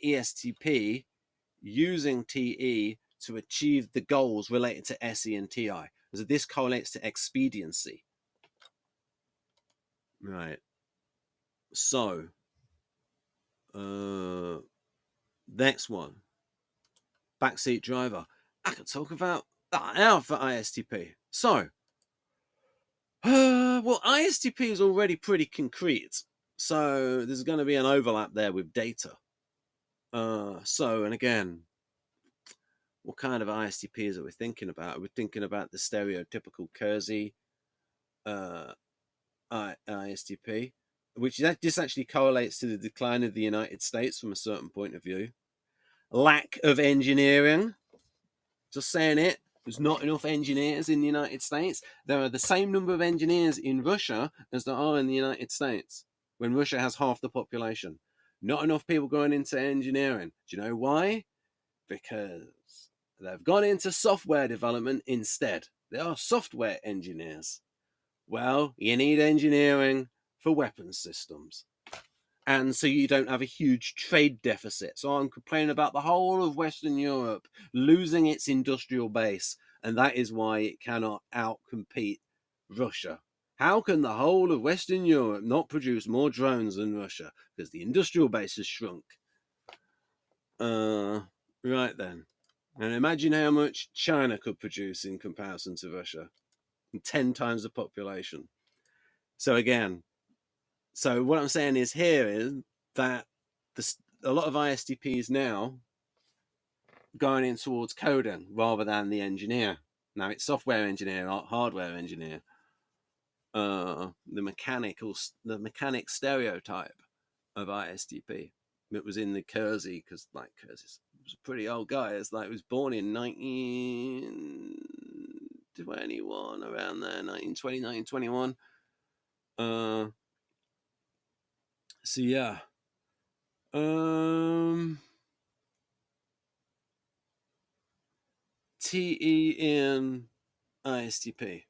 ESTP using TE to achieve the goals related to SE and TI. So this correlates to expediency. Right. So, next one, backseat driver. I could talk about that now for ISTP. So, well, ISTP is already pretty concrete. So there's going to be an overlap there with data. And again, what kind of ISTPs are we thinking about? Are we thinking about the stereotypical Keirsey ISTP, which this actually correlates to the decline of the United States from a certain point of view? Lack of engineering. Just saying it. There's not enough engineers in the United States. There are the same number of engineers in Russia as there are in the United States, when Russia has half the population. Not enough people going into engineering. Do you know why? Because they've gone into software development instead. They are software engineers. Well, you need engineering for weapons systems. And so you don't have a huge trade deficit. So I'm complaining about the whole of Western Europe losing its industrial base, and that is why it cannot outcompete Russia. How can the whole of Western Europe not produce more drones than Russia? Because the industrial base has shrunk. Right then. And imagine how much China could produce in comparison to Russia. 10 times the population. So again, so what I'm saying is here is that a lot of ISTPs now going in towards coding rather than the engineer. Now it's software engineer, not hardware engineer. The mechanic stereotype of ISTP that was in the Keirsey, because like Keirsey was a pretty old guy. It's like he was born in 1921, around there, 1920, 1921. So yeah. TE in ISTP.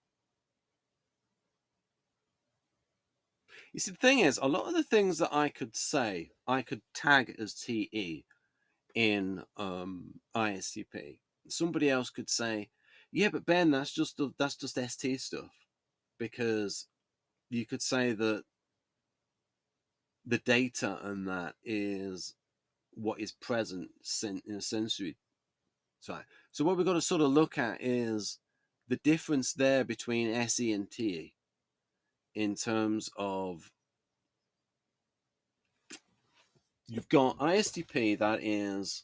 You see, the thing is, a lot of the things that I could say, I could tag as TE in ISTP. Somebody else could say, yeah, but Ben, that's just ST stuff, because you could say that the data and that is what is present in a sensory type. So what we've got to sort of look at is the difference there between SE and TE in terms of, you've got ISTP that is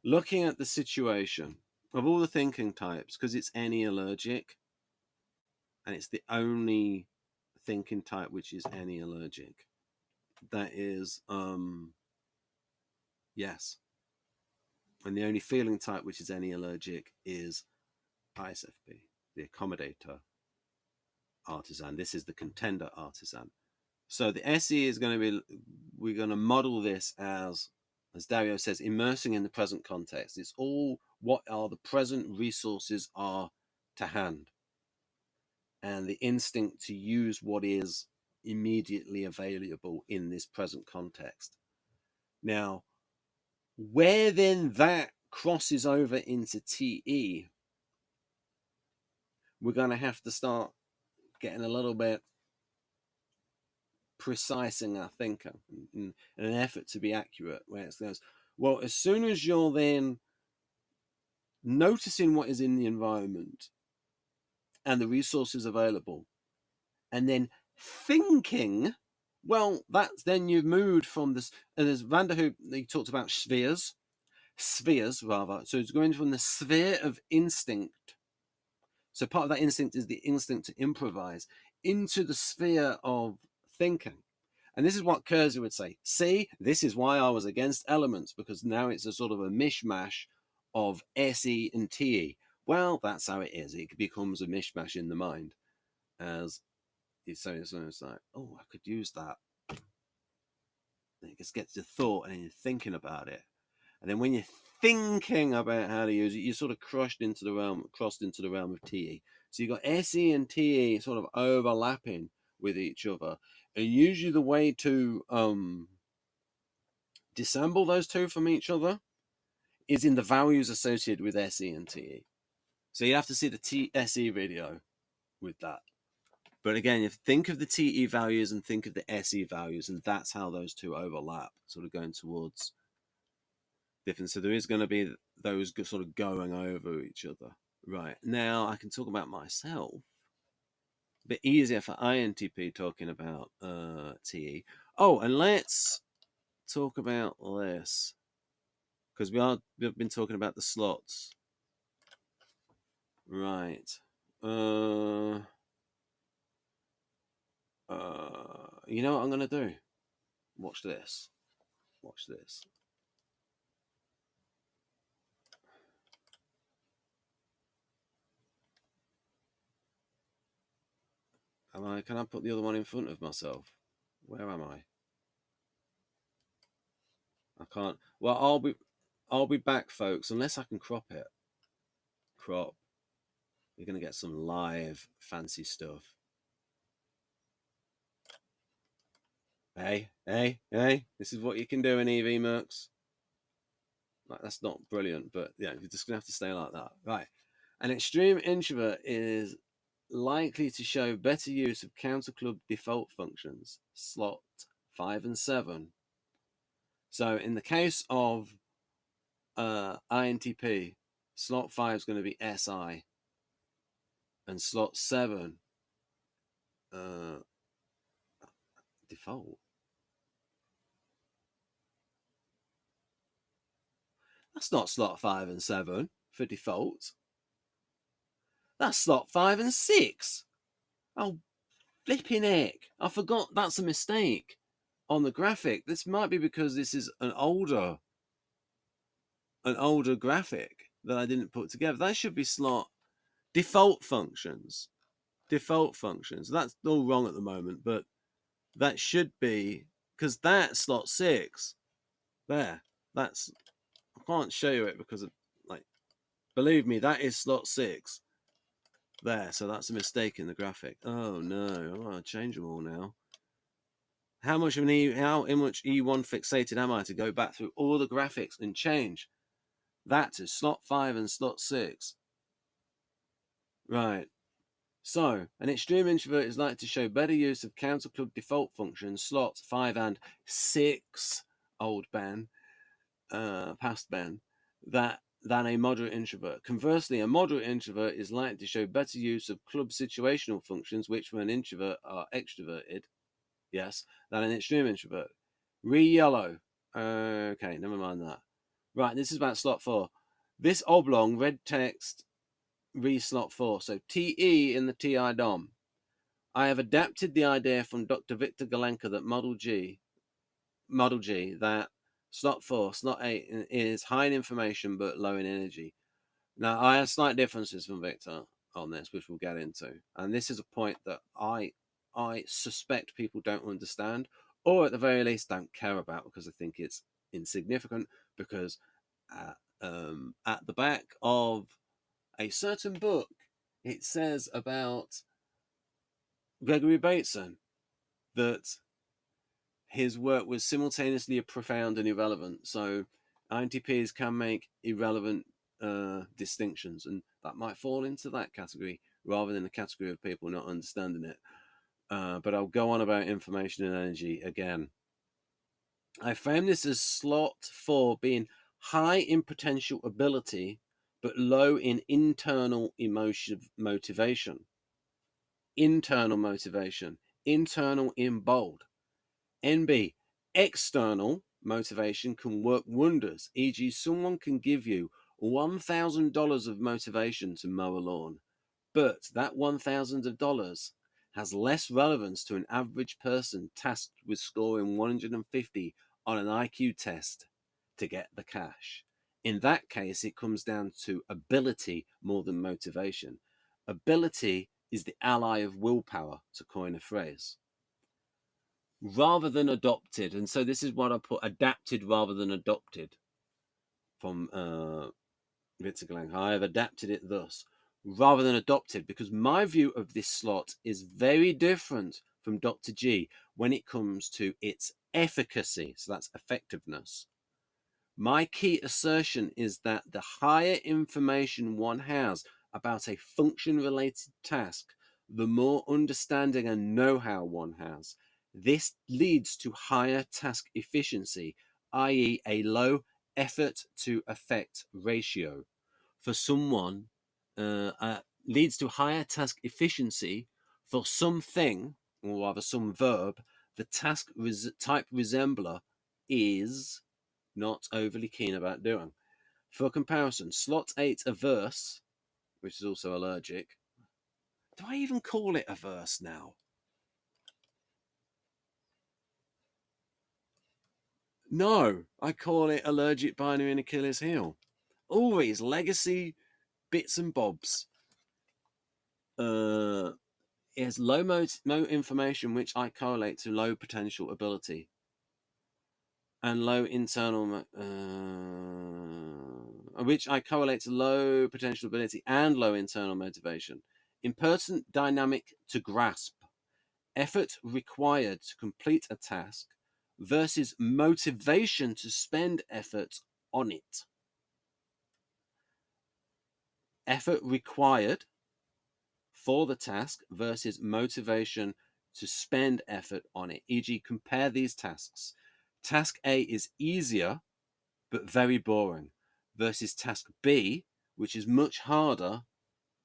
looking at the situation of all the thinking types, because it's any allergic, and it's the only thinking type which is any allergic. That is, yes. And the only feeling type which is any allergic is ISFP, the accommodator artisan. This is the contender artisan. So the SE is going to be, we're going to model this as Dario says, immersing in the present context. It's all what are the present resources are to hand, and the instinct to use what is immediately available in this present context. Now, where then that crosses over into TE, we're going to have to start getting a little bit precise in our thinking in an effort to be accurate, where it goes, well, as soon as you're then noticing what is in the environment and the resources available, and then thinking, well, that's then you've moved from this, and as Vanderhoek, he talked about spheres rather, so it's going from the sphere of instinct, so part of that instinct is the instinct to improvise, into the sphere of thinking. And this is what Keirsey would say. See, this is why I was against elements, because now it's a sort of a mishmash of SE and TE. Well, that's how it is. It becomes a mishmash in the mind. As he's saying, it's like, oh, I could use that. And it just gets to thought, and then you're thinking about it. And then when you're thinking about how to use it, you're sort of crossed into the realm of TE. So you've got SE and TE sort of overlapping with each other. And usually the way to disassemble those two from each other is in the values associated with SE and TE. So you have to see the SE video with that. But again, you think of the TE values and think of the SE values, and that's how those two overlap, sort of going towards different. So there is going to be those sort of going over each other. Right. Now I can talk about myself. A bit easier for INTP talking about TE. Oh, and let's talk about this, because we've been talking about the slots. Right. You know what I'm gonna do? Watch this. Watch this. Can I put the other one in front of myself? Where am I? I can't. Well, I'll be back, folks, unless I can crop it. Crop. You're gonna get some live fancy stuff. Hey, hey, hey! This is what you can do in EV Mercs. Like, that's not brilliant, but yeah, you're just gonna have to stay like that, right? An extreme introvert is likely to show better use of counter club default functions, slot 5 and 7. So in the case of INTP, slot 5 is going to be SI, and slot 7 default. That's not slot 5 and 7 for default. That's slot 5 and 6. Oh, flipping heck. I forgot that's a mistake on the graphic. This might be because this is an older graphic that I didn't put together. That should be slot default functions. Default functions. That's all wrong at the moment, but that should be, because that's slot 6. There. That's, I can't show you it because of, like, believe me, that is slot 6. There. So that's a mistake in the graphic. Oh no. I want to change them all now. How much in much E1 fixated am I to go back through all the graphics and change that to slot 5 and slot 6? Right. So, an extreme introvert is likely to show better use of counter club default functions, slots 5 and 6, old Ben, past Ben, than a moderate introvert. Conversely, a moderate introvert is likely to show better use of club situational functions, which for an introvert are extroverted, yes, than an extreme introvert. Re-yellow. Okay, never mind that. Right, this is about slot 4. This oblong red text re-slot 4. So TE in the TI DOM. I have adapted the idea from Dr. Victor Galenka that Model G, that slot 4, slot 8 is high in information but low in energy. Now, I have slight differences from Victor on this, which we'll get into. And this is a point that I suspect people don't understand, or at the very least don't care about, because I think it's insignificant, because at the back of a certain book, it says about Gregory Bateson that his work was simultaneously profound and irrelevant. So INTPs can make irrelevant distinctions, and that might fall into that category rather than the category of people not understanding it. But I'll go on about information and energy again. I frame this as slot 4 being high in potential ability but low in internal motivation. Internal motivation. Internal in bold. NB. External motivation can work wonders. E.g., someone can give you $1,000 of motivation to mow a lawn, but that $1,000 has less relevance to an average person tasked with scoring 150 on an IQ test to get the cash. In that case, it comes down to ability more than motivation. Ability is the ally of willpower, to coin a phrase, rather than adopted. And so this is what I put, adapted rather than adopted, from Victor Galenka. I have adapted it thus, rather than adopted, because my view of this slot is very different from Dr. G when it comes to its efficacy. So that's effectiveness. My key assertion is that the higher information one has about a function-related task, the more understanding and know-how one has. This leads to higher task efficiency, i.e. a low effort to effect ratio. For someone, leads to higher task efficiency for something, or rather some verb, the task type resembler is not overly keen about doing. For comparison, slot 8 a verse, which is also allergic. Do I even call it a verse now? No, I call it allergic binary and Achilles heel. All these legacy bits and bobs. It has low information, which I correlate to low potential ability, and low internal, which I correlate to low potential ability and low internal motivation. Impertinent dynamic to grasp. Effort required to complete a task versus motivation to spend effort on it. Effort required for the task versus motivation to spend effort on it. E.g., compare these tasks. Task A is easier but very boring versus task B, which is much harder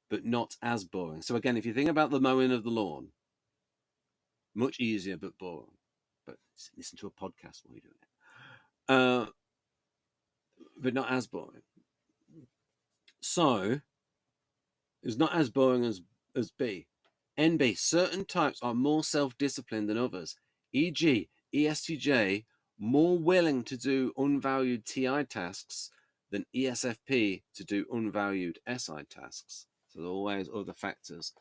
but not as boring. So again, if you think about the mowing of the lawn, much easier but boring. But listen to a podcast while you're doing it. But not as boring. So it's not as boring as B. NB, certain types are more self-disciplined than others, e.g. ESTJ, more willing to do unvalued TI tasks than ESFP to do unvalued SI tasks. So there are always other factors.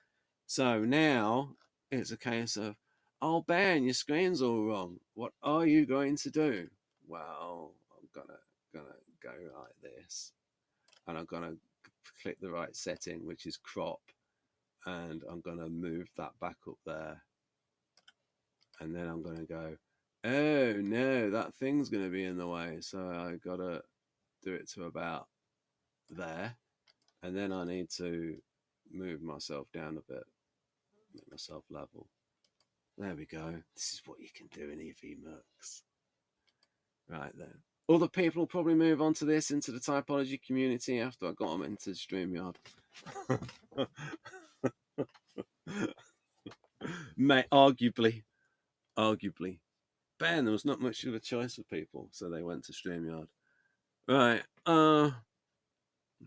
So now it's a case of, oh, Ben, your screen's all wrong. What are you going to do? Well, I'm gonna go like this, and I'm gonna click the right setting, which is crop, and I'm gonna move that back up there, and then I'm gonna go, oh no, that thing's gonna be in the way, so I gotta do it to about there, and then I need to move myself down a bit, make myself level. There we go. This is what you can do in EVMerks. Right then. Other people will probably move on to this into the typology community after I got them into StreamYard. Arguably. Ben, there was not much of a choice for people, so they went to StreamYard. Right.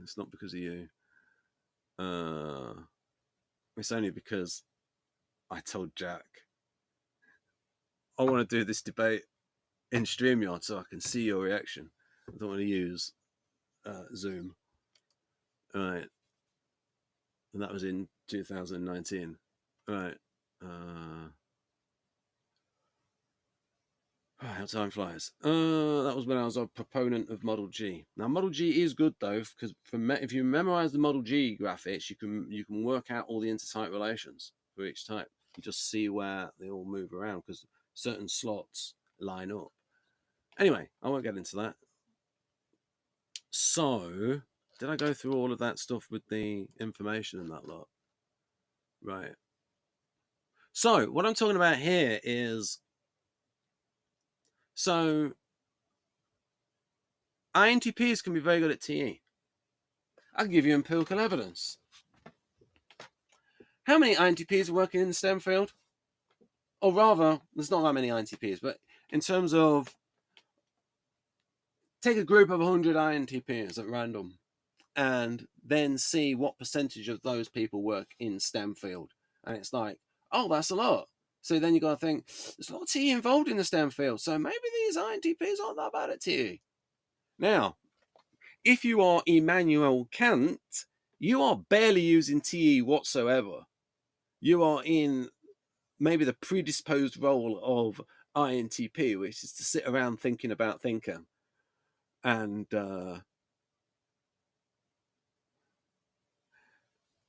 It's not because of you. It's only because I told Jack I want to do this debate in StreamYard so I can see your reaction. I don't want to use Zoom. Right. And that was in 2019. Right. How time flies. That was when I was a proponent of Model G. Now, Model G is good though, because if you memorize the Model G graphics, you can work out all the intertype relations for each type. You just see where they all move around because certain slots line up. Anyway, I won't get into that. So, did I go through all of that stuff with the information and that lot? Right. So, what I'm talking about here is, so INTPs can be very good at TE. I can give you empirical evidence. How many INTPs are working in the STEM field? Or rather, there's not that many INTPs, but in terms of, take a group of 100 INTPs at random and then see what percentage of those people work in STEM field. And it's like, oh, that's a lot. So then you got to think, there's a lot of TE involved in the STEM field. So maybe these INTPs aren't that bad at TE. Now, if you are Immanuel Kant, you are barely using TE whatsoever. You are in maybe the predisposed role of INTP, which is to sit around thinking about thinking. And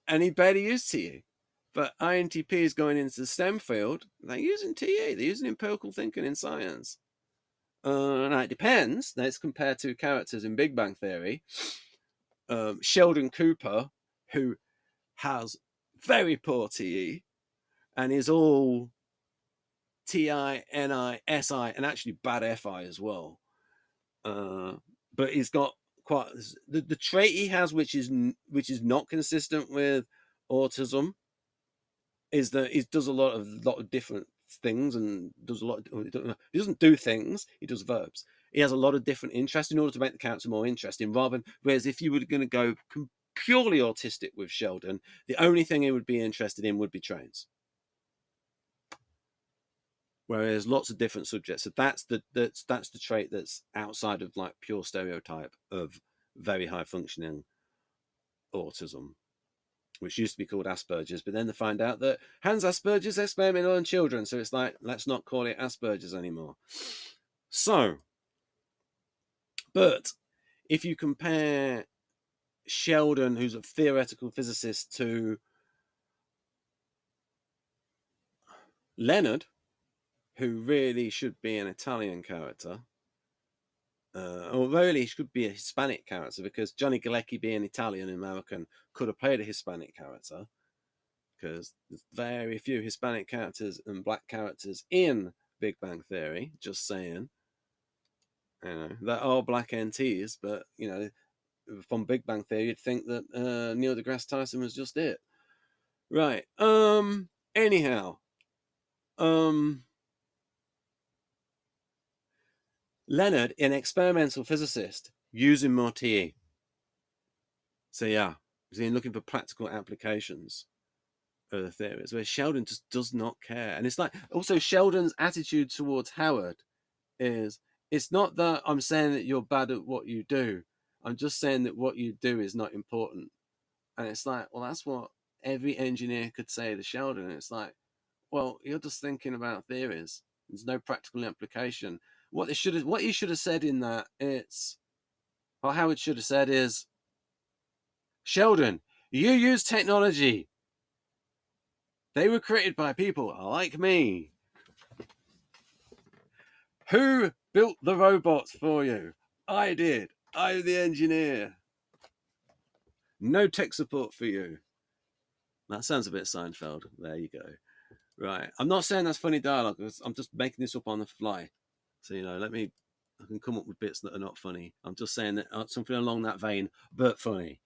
he barely used TE. But INTP is going into the STEM field. They're using TE. They're using empirical thinking in science. Now it depends. Let's compare two characters in Big Bang Theory. Sheldon Cooper, who has very poor TE and is all TI, NI, SI, and actually bad FI as well. But he's got quite the trait he has, which is not consistent with autism, is that he does a lot of different things and does a lot. He doesn't do things; he does verbs. He has a lot of different interests in order to make the character more interesting. Whereas if you were going to go purely autistic with Sheldon, the only thing he would be interested in would be trains. Whereas lots of different subjects. So that's the trait that's outside of like pure stereotype of very high functioning autism, which used to be called Asperger's, but then they find out that Hans Asperger's experimental on children, so it's like, let's not call it Asperger's anymore. So, but if you compare Sheldon, who's a theoretical physicist, to Leonard, who really should be an Italian character, or really should be a Hispanic character, because Johnny Galecki, being Italian American, could have played a Hispanic character, because there's very few Hispanic characters and black characters in Big Bang Theory. Just saying. You know, there are black NTs, but you know, from Big Bang Theory, you'd think that Neil deGrasse Tyson was just it. Right. Anyhow. Leonard, an experimental physicist, using more TE. So yeah, he's looking for practical applications of the theories, where Sheldon just does not care. And it's like, also Sheldon's attitude towards Howard is, it's not that I'm saying that you're bad at what you do. I'm just saying that what you do is not important. And it's like, well, that's what every engineer could say to Sheldon. And it's like, well, you're just thinking about theories. There's no practical application. What he should have said in that, it's, or Howard should have said is, Sheldon, you use technology. They were created by people like me. Who built the robots for you? I did. I'm the engineer. No tech support for you. That sounds a bit Seinfeld. There you go. Right. I'm not saying that's funny dialogue. I'm just making this up on the fly. So, you know, I can come up with bits that are not funny. I'm just saying that something along that vein, but funny.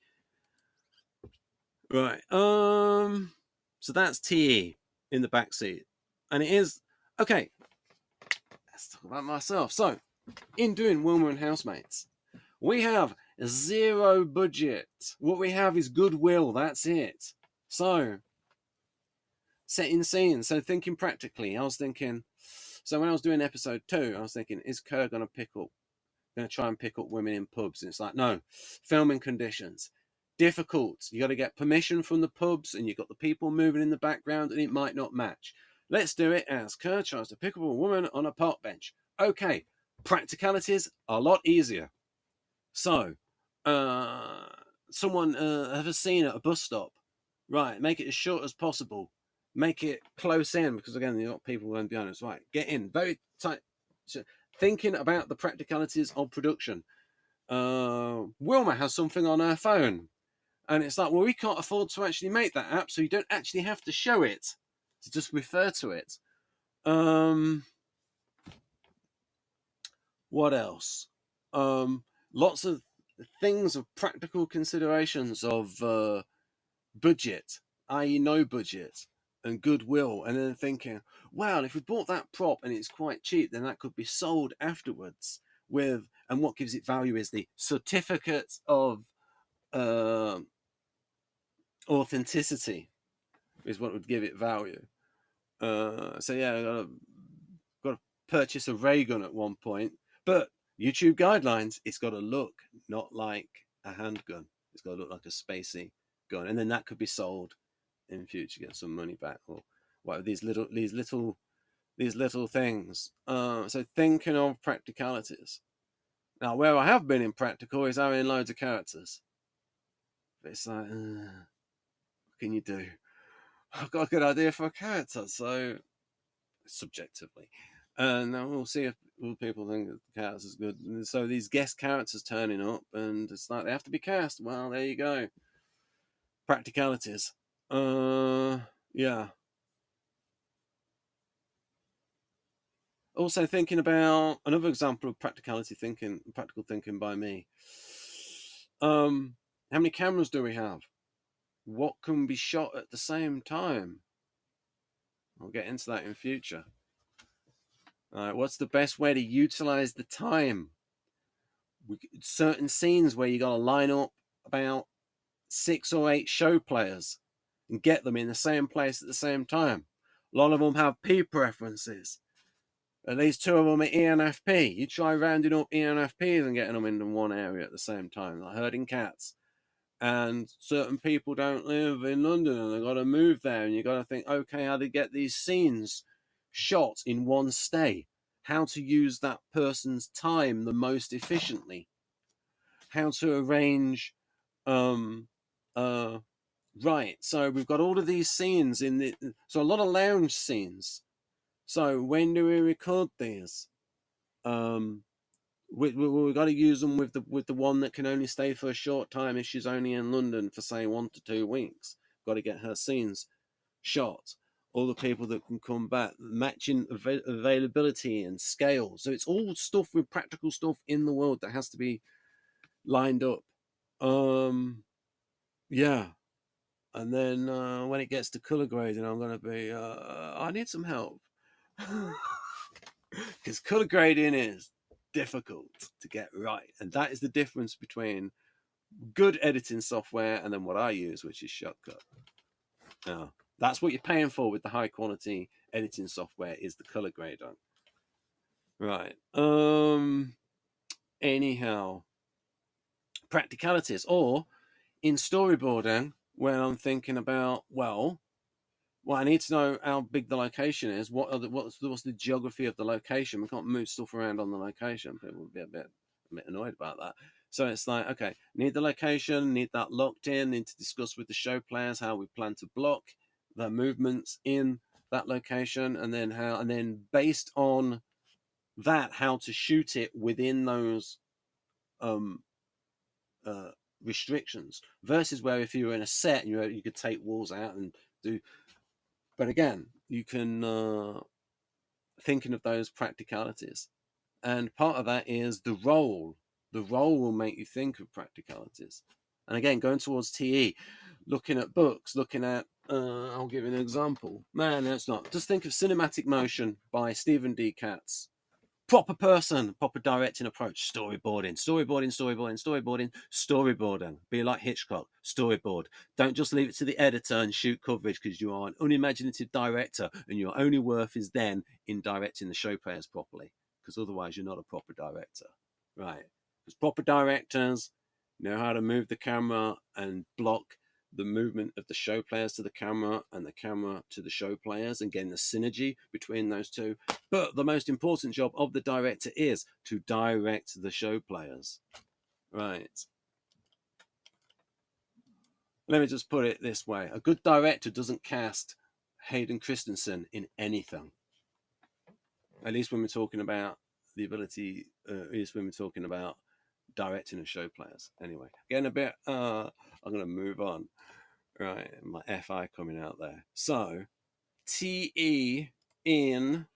Right. So that's TE in the back seat. And it is, okay, let's talk about myself. So, in doing Wilma and Housemates, we have zero budget. What we have is goodwill. That's it. So, setting scenes. So, thinking practically, I was thinking, so when I was doing episode 2, I was thinking, is Kerr going to try and pick up women in pubs? And it's like, no, filming conditions. Difficult. You got to get permission from the pubs, and you've got the people moving in the background, and it might not match. Let's do it as Kerr tries to pick up a woman on a park bench. Okay, practicalities are a lot easier. So, someone have a scene at a bus stop. Right, make it as short as possible. Make it close in, because again, you've got people going behind us. Right, get in very tight. Thinking about the practicalities of production. Wilma has something on her phone, and it's like, well, we can't afford to actually make that app, so you don't actually have to show it, to just refer to it. What else? Lots of things of practical considerations of budget, i.e. no budget, and goodwill, and then thinking, well, if we bought that prop and it's quite cheap, then that could be sold afterwards with, and what gives it value is the certificate of authenticity is what would give it value. So yeah, I got to purchase a ray gun at one point, but YouTube guidelines, it's got to look not like a handgun. It's got to look like a spacey gun, and then that could be sold in future, get some money back, or what, these little things. So thinking of practicalities. Now, where I have been impractical is having loads of characters. But it's like, what can you do? I've got a good idea for a character, so subjectively, and we'll see if All people think that the cast is good. And so these guest characters turning up, and it's like they have to be cast. Well, there you go. Practicalities. Yeah. Also thinking about another example of practical thinking by me. How many cameras do we have? What can be shot at the same time? I'll get into that in future. All right, what's the best way to utilize the time? Certain scenes where you got to line up about 6 or 8 show players and get them in the same place at the same time. A lot of them have P preferences. At least 2 of them are ENFP. You try rounding up ENFPs and getting them into one area at the same time, like herding cats. And certain people don't live in London and they've got to move there. And you've got to think, okay, how to get these scenes shot in one stay? How to use that person's time the most efficiently? How to arrange right, so we've got all of these scenes so a lot of lounge scenes. So when do we record these? We've got to use them with the one that can only stay for a short time if she's only in London for say 1 to 2 weeks. Got to get her scenes shot. All the people that can come back, matching availability and scale. So it's all stuff with practical stuff in the world that has to be lined up. Yeah. And then when it gets to color grading, I'm going to be, I need some help. Because color grading is difficult to get right. And that is the difference between good editing software and then what I use, which is Shotcut. Now, that's what you're paying for with the high quality editing software, is the color grader. Right. Anyhow, practicalities, or in storyboarding, when I'm thinking about, well, I need to know how big the location is. What's the geography of the location? We can't move stuff around on the location. People would be a bit annoyed about that. So it's like, okay, need the location, need that locked in, need to discuss with the show players how we plan to block their movements in that location, and then based on that, how to shoot it within those restrictions. Versus where if you were in a set and you could take walls out and do. But again, you can thinking of those practicalities, and part of that is the role. The role will make you think of practicalities. And again, going towards TE, looking at books, looking at I'll give you an example. Man, that's not. Just think of Cinematic Motion by Stephen D. Katz. Proper person, proper directing approach. Storyboarding. Be like Hitchcock. Storyboard. Don't just leave it to the editor and shoot coverage, because you are an unimaginative director and your only worth is then in directing the show players properly, because otherwise you're not a proper director. Right. Because proper directors know how to move the camera and block the movement of the show players to the camera and the camera to the show players, and getting the synergy between those two. But the most important job of the director is to direct the show players. Right. Let me just put it this way. A good director doesn't cast Hayden Christensen in anything. At least when we're talking about the ability, at least when we're talking about directing and show players. Anyway, getting a bit, I'm going to move on. Right, my FI coming out there. So, TE in,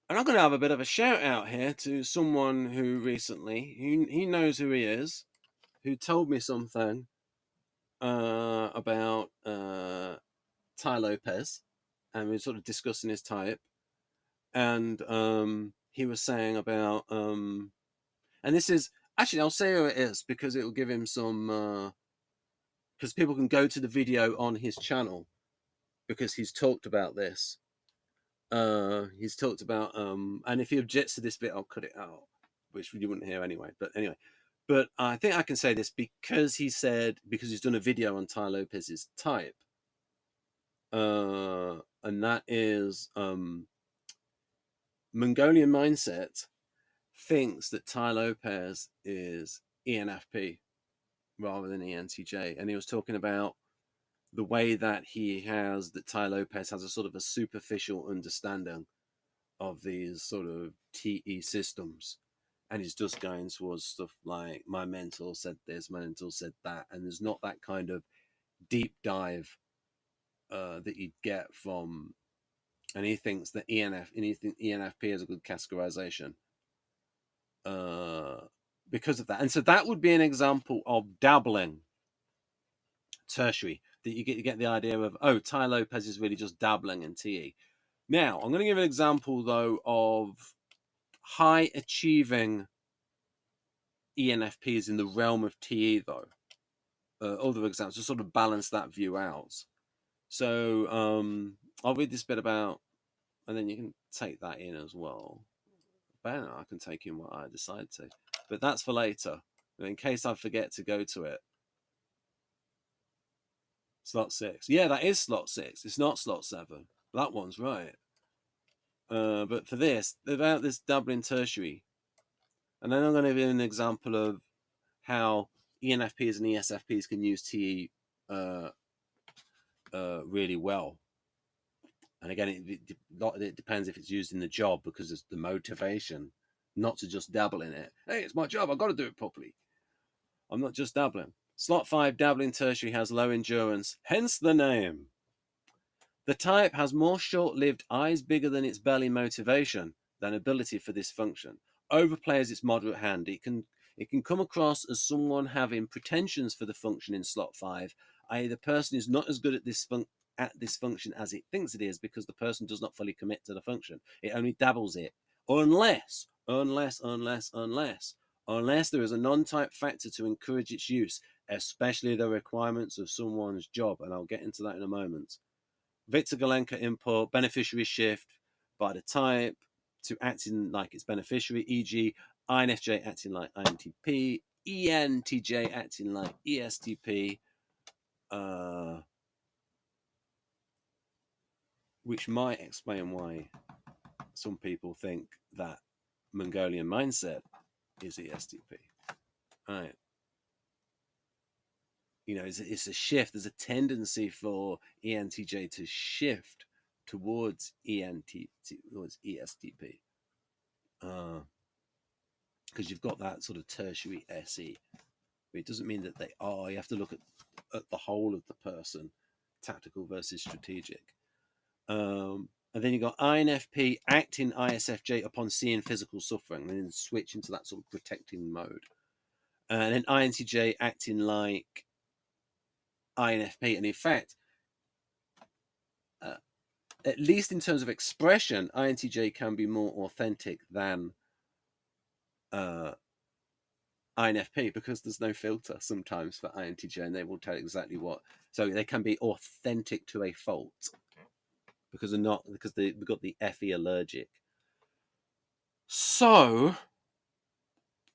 and I'm going to have a bit of a shout out here to someone who recently, he knows who he is, who told me something about Ty Lopez, and we were sort of discussing his type, and he was saying about, and this is, actually, I'll say who it is, because it will give him some, because people can go to the video on his channel, because he's talked about this. He's talked about, and if he objects to this bit, I'll cut it out, which you wouldn't hear anyway. But anyway, but I think I can say this because because he's done a video on Ty Lopez's type, and that is Mongolian Mindset thinks that Ty Lopez is ENFP rather than ENTJ, and he was talking about the way that Ty Lopez has a sort of a superficial understanding of these sort of TE systems. And it's just going towards stuff like my mentor said this, my mentor said that. And there's not that kind of deep dive that you'd get from, and he thinks that ENFP is a good categorization because of that. And so that would be an example of dabbling tertiary, that you get the idea of, oh, Ty Lopez is really just dabbling in TE. Now, I'm going to give an example, though, of high achieving ENFPs in the realm of TE, though. Other examples to sort of balance that view out. So I'll read this bit about, and then you can take that in as well. But I can take in what I decide to. But that's for later, in case I forget to go to it. Slot 6. Yeah, that is slot 6. It's not slot 7. That one's right. But for this, about this doubling tertiary, and then I'm going to give you an example of how ENFPs and ESFPs can use TE really well. And again, it depends if it's used in the job, because it's the motivation not to just dabble in it. Hey, it's my job. I've got to do it properly. I'm not just dabbling. Slot 5, dabbling tertiary, has low endurance, hence the name. The type has more short-lived eyes bigger than its belly motivation than ability for this function. Overplays its moderate hand. It can come across as someone having pretensions for the function in slot 5, i.e. the person is not as good at this function as it thinks it is, because the person does not fully commit to the function. It only dabbles it. Unless there is a non-type factor to encourage its use, especially the requirements of someone's job. And I'll get into that in a moment. Victor Galenka input, beneficiary shift by the type to acting like its beneficiary, e.g. INFJ acting like INTP, ENTJ acting like ESTP, which might explain why some people think that Mongolian mindset is ESTP. Right. You know, it's a shift. There's a tendency for ENTJ to shift towards towards ESTP. Because you've got that sort of tertiary SE. But it doesn't mean that they are. You have to look at the whole of the person, tactical versus strategic. And then you've got INFP acting ISFJ upon seeing physical suffering, and then switch into that sort of protecting mode. And then INTJ acting like INFP. And in fact, at least in terms of expression, INTJ can be more authentic than INFP, because there's no filter sometimes for INTJ, and they will tell exactly what. So they can be authentic to a fault because they've got the FE allergic. So,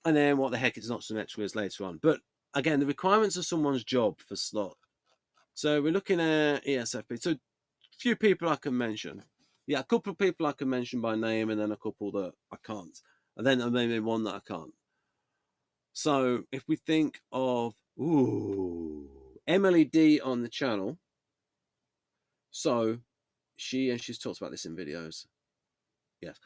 and then what the heck it's not symmetrical is later on. But again, the requirements of someone's job for slot. So we're looking at ESFP. So few people I can mention. Yeah, a couple of people I can mention by name, and then a couple that I can't. And then maybe one that I can't. So if we think of Emily D on the channel, so she's talked about this in videos. Yes.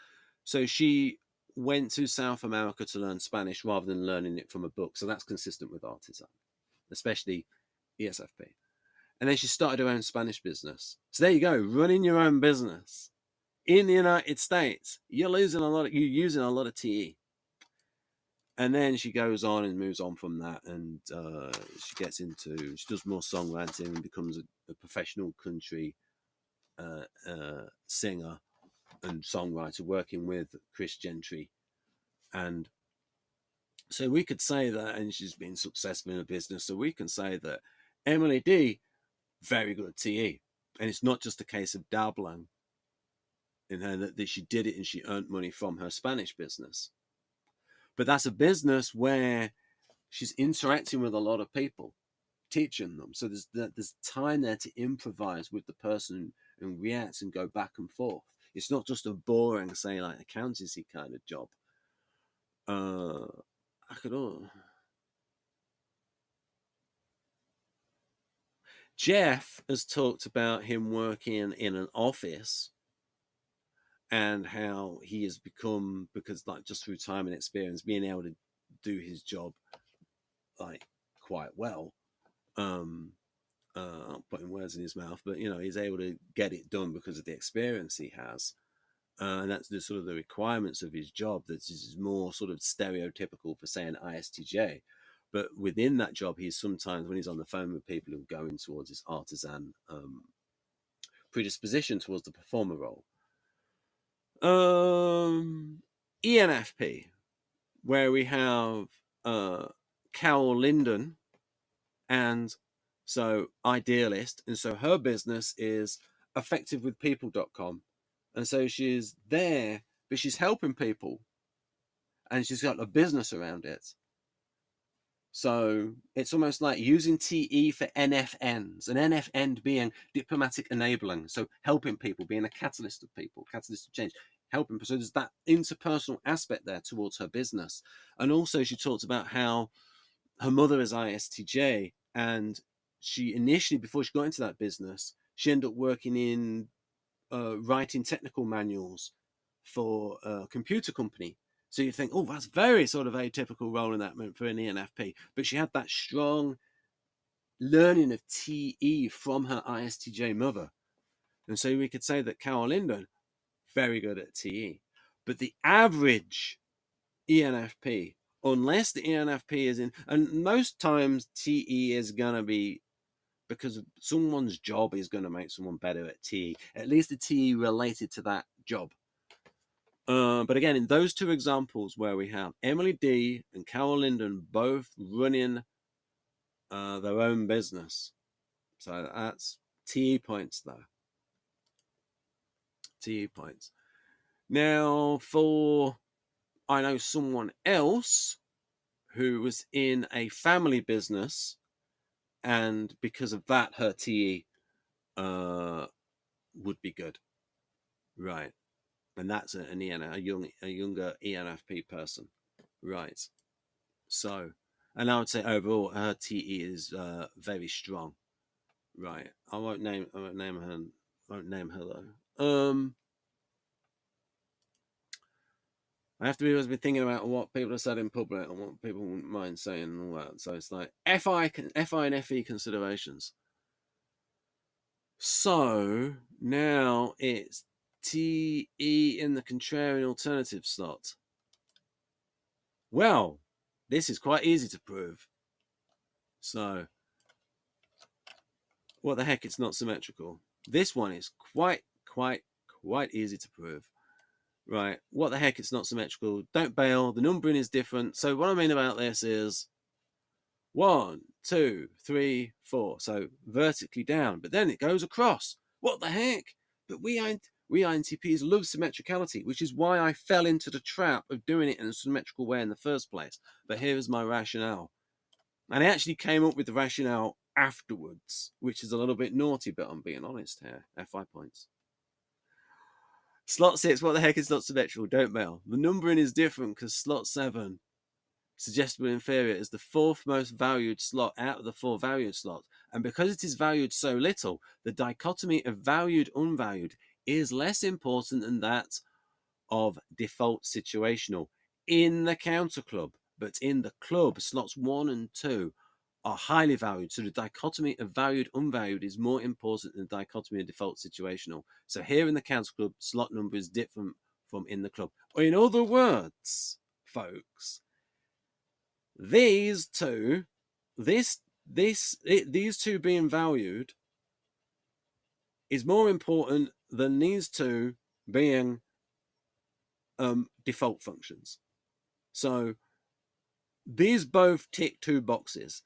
So she went to South America to learn Spanish rather than learning it from a book. So that's consistent with artisan, especially ESFP. And then she started her own Spanish business. So there you go, running your own business in the United States. You're using a lot of TE. And then she goes on and moves on from that, and she does more songwriting and becomes a professional country singer and songwriter, working with Chris Gentry. And so we could say that, and she's been successful in her business, so we can say that Emily D, very good at TE. And it's not just a case of dabbling in her, that she did it and she earned money from her Spanish business. But that's a business where she's interacting with a lot of people, teaching them. So there's time there to improvise with the person and react and go back and forth. It's not just a boring, say, like accountancy kind of job. Jeff has talked about him working in an office and how he has become, because like just through time and experience, being able to do his job like quite well. Not putting words in his mouth, but he's able to get it done because of the experience he has. And that's the sort of the requirements of his job that is more sort of stereotypical for, say, an ISTJ. But within that job, he's sometimes, when he's on the phone with people who are going towards his artisan predisposition towards the performer role. ENFP, where we have Carol Linden, and so idealist, and so her business is effectivewithpeople.com, and so she's there, but she's helping people, and she's got a business around it. So it's almost like using TE for NFNs, and NFN being diplomatic enabling, so helping people, being a catalyst of people, catalyst of change, helping. So there's that interpersonal aspect there towards her business. And also she talked about how her mother is ISTJ, and she initially, before she got into that business, she ended up working in writing technical manuals for a computer company. So you think, oh, that's very sort of atypical role in that for an ENFP. But she had that strong learning of TE from her ISTJ mother. And so we could say that Carol Linden, very good at TE. But the average ENFP, unless the ENFP is in, and most times TE is going to be because someone's job is going to make someone better at TE, at least the TE related to that job. But again, in those two examples where we have Emily D and Carol Linden both running their own business, so that's TE points there. TE points. Now, I know someone else who was in a family business, and because of that, her TE would be good, right? And that's a younger ENFP person, right? So, and I would say overall, her TE is very strong, right? I won't name her though. I have to be always be thinking about what people have said in public and what people wouldn't mind saying and all that. So it's like FI and FE considerations. So now it's TE in the contrarian alternative slot. Well, this is quite easy to prove. So, what the heck, it's not symmetrical. This one is quite easy to prove. Right, what the heck, it's not symmetrical. Don't bail, the numbering is different. So what I mean about this is 1, 2, 3, 4. So vertically down, but then it goes across. What the heck? But we INTPs love symmetricality, which is why I fell into the trap of doing it in a symmetrical way in the first place. But here is my rationale. And I actually came up with the rationale afterwards, which is a little bit naughty, but I'm being honest here. FI points. Slot 6, what the heck is not symmetrical? Don't mail. The numbering is different because slot 7, suggestible inferior, is the 4th most valued slot out of the 4 valued slots. And because it is valued so little, the dichotomy of valued unvalued is less important than that of default situational in the counter club. But in the club, slots 1 and 2 are highly valued. So the dichotomy of valued unvalued is more important than the dichotomy of default situational. So here in the counter club, slot number is different from in the club. In other words, folks, these two being valued is more important than these two being default functions. So these both tick 2 boxes.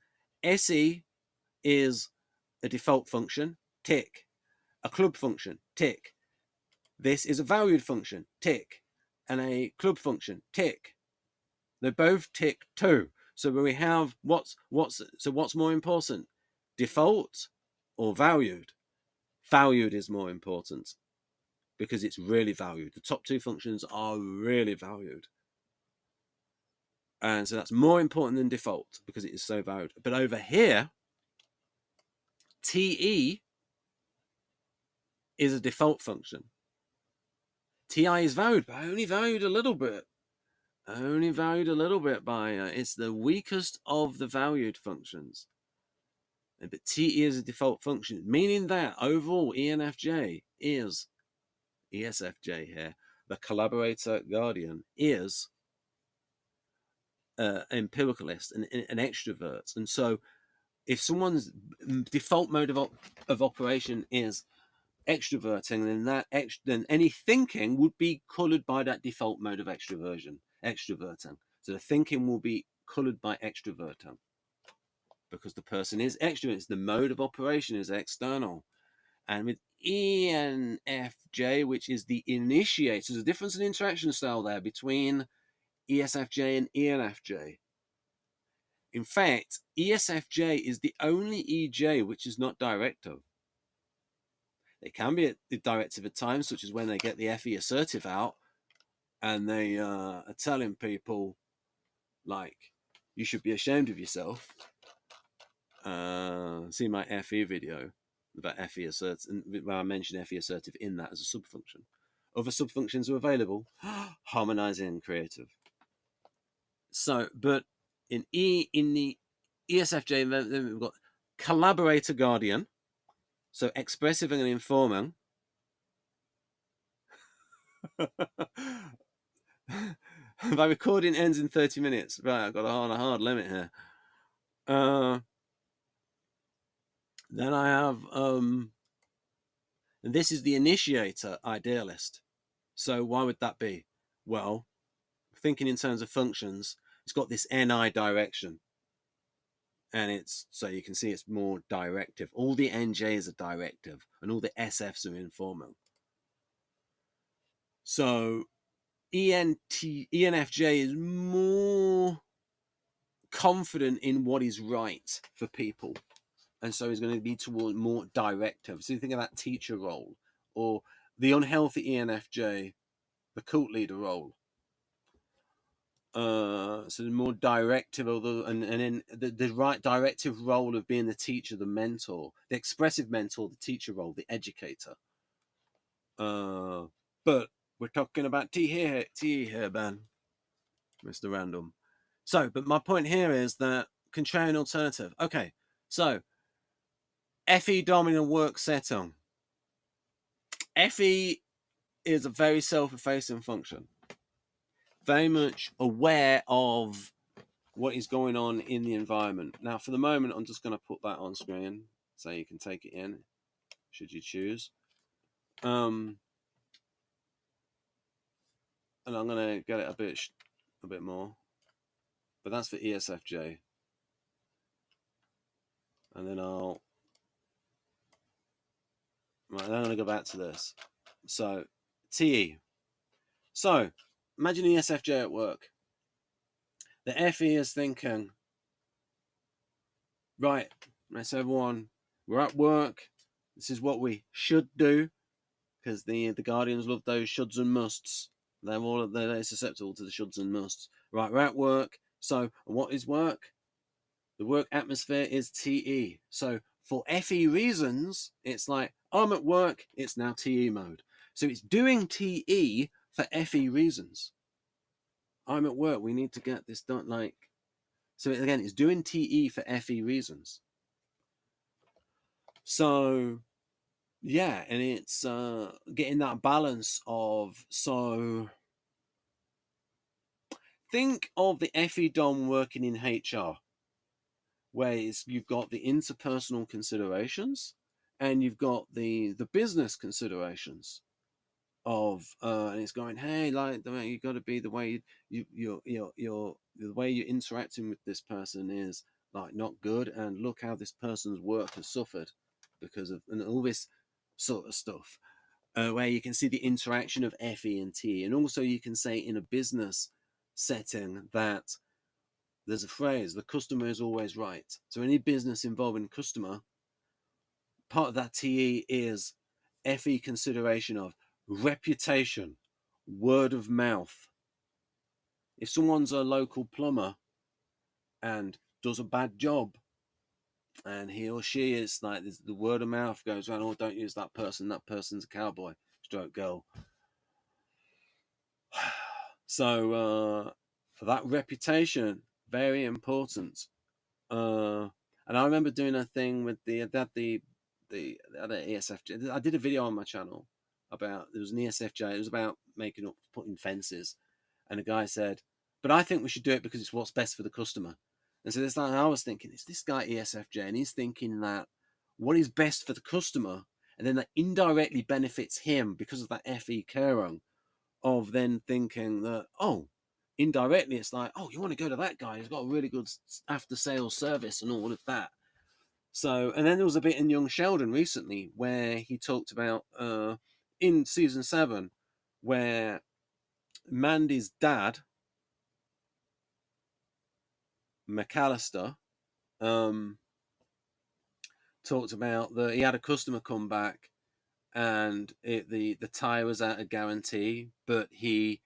SE is a default function, tick. A club function, tick. This is a valued function, tick. And a club function, tick. They both tick 2. So we have what's more important? Default or valued? Valued is more important because it's really valued. The top 2 functions are really valued. And so that's more important than default because it is so valued. But over here, TE is a default function. TI is valued, but only valued a little bit. Only valued a little bit by, it's the weakest of the valued functions. But TE is a default function, meaning that overall ENFJ is, ESFJ here, the collaborator guardian, is empiricalist and an extrovert. And so if someone's default mode of operation is extroverting, then any thinking would be colored by that default mode of extroverting. So the thinking will be colored by extroverting because the person is extrovert. The mode of operation is external. And with ENFJ, which is the initiator, there's a difference in interaction style there between ESFJ and ENFJ. In fact, ESFJ is the only EJ which is not directive. They can be directive at times, such as when they get the FE assertive out and they are telling people, like, you should be ashamed of yourself. See my FE video about FE assertive, where I mentioned FE assertive in that as a subfunction. Other subfunctions are available, harmonizing creative. So, but in the ESFJ, then we've got collaborator guardian, so expressive and informing. My recording ends in 30 minutes. Right, I've got a hard limit here. Then I have, and this is the initiator idealist. So why would that be? Well, thinking in terms of functions, it's got this NI direction. And it's, so you can see it's more directive. All the NJs are directive and all the SFs are informal. So ENFJ is more confident in what is right for people. And so he's going to be toward more directive. So you think of that teacher role or the unhealthy ENFJ, the cult leader role. So the more directive, and then the right directive role of being the teacher, the mentor, the expressive mentor, the teacher role, the educator. But we're talking about T here, Ben, Mr. Random. So, but my point here is that contrarian alternative. Okay, so FE dominant work setting. FE is a very self-effacing function. Very much aware of what is going on in the environment. Now, for the moment, I'm just going to put that on screen so you can take it in, should you choose. And I'm going to get it a bit more. But that's for ESFJ. And then I'm going to go back to this. So, TE. So, imagine ESFJ at work. The FE is thinking, right, let's everyone, we're at work. This is what we should do, because the Guardians love those shoulds and musts. They're susceptible to the shoulds and musts. Right, we're at work. So, what is work? The work atmosphere is TE. So, for FE reasons, it's like, I'm at work, it's now TE mode. So, it's doing TE for FE reasons. I'm at work, we need to get this done. Like, so again, it's doing TE for FE reasons. So, yeah, and it's getting that balance of, so think of the FE Dom working in HR, where you've got the interpersonal considerations and you've got the business considerations of, and it's going, hey, like, the way you got to be, the way the way you're interacting with this person is like not good, and look how this person's work has suffered because of, and all this sort of stuff, where you can see the interaction of FE and T. And also you can say in a business setting that there's a phrase, the customer is always right. So any business involving customer, part of that TE is FE consideration of reputation, word of mouth. If someone's a local plumber and does a bad job, and he or she is like, the word of mouth goes around, oh, don't use that person, that person's a cowboy, stroke girl. So for that reputation, very important. And I remember doing a thing with the other ESFJ. I did a video on my channel about, there was an ESFJ. It was about putting fences, and the guy said, "But I think we should do it because it's what's best for the customer." And so this time I was thinking, it's this guy ESFJ, and he's thinking that what is best for the customer, and then that indirectly benefits him because of that FE Kerung of then thinking that, oh, indirectly it's like, oh, you want to go to that guy, he's got a really good after sales service and all of that. So, and then there was a bit in Young Sheldon recently where he talked about in season 7 where Mandy's dad, McAllister, talked about that he had a customer come back and the tire was out of guarantee, but he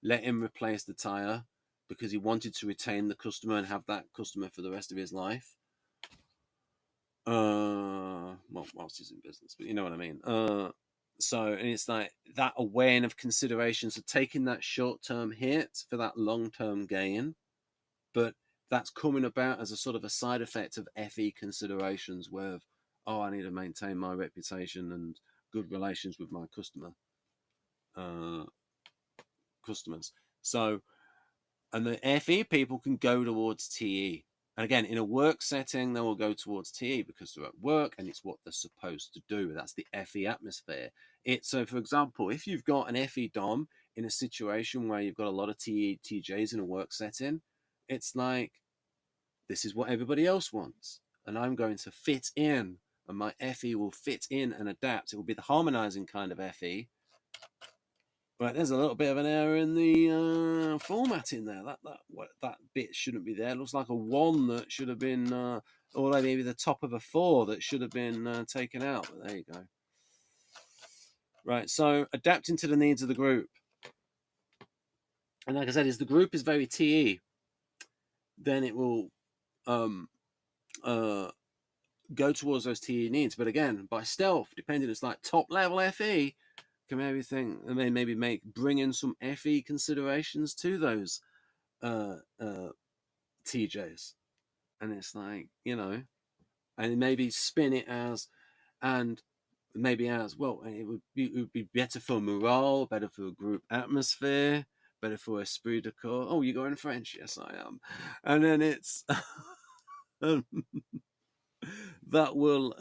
let him replace the tire because he wanted to retain the customer and have that customer for the rest of his life. Well, whilst he's in business, but you know what I mean. So, and it's like that awareness of considerations of taking that short-term hit for that long-term gain, but that's coming about as a sort of a side effect of FE considerations where, oh, I need to maintain my reputation and good relations with my customers. So, and the FE people can go towards TE. And again, in a work setting, they will go towards TE because they're at work and it's what they're supposed to do. That's the FE atmosphere. So, for example, if you've got an FE Dom in a situation where you've got a lot of TE TJs in a work setting, it's like, this is what everybody else wants. And I'm going to fit in, and my FE will fit in and adapt. It will be the harmonizing kind of FE. Right, there's a little bit of an error in the formatting there. That bit shouldn't be there. It looks like a 1 that should have been, or maybe the top of a 4 that should have been taken out. But there you go. Right, so adapting to the needs of the group. And like I said, as the group is very TE, then it will go towards those TE needs. But again, by stealth, depending, it's like top level FE, can everything, and then maybe bring in some FE considerations to those TJs. And it's like, and maybe spin it as, and maybe as, well, it would be better for morale, better for group atmosphere, better for esprit de corps. Oh, you're going French? Yes, I am. And then it's that will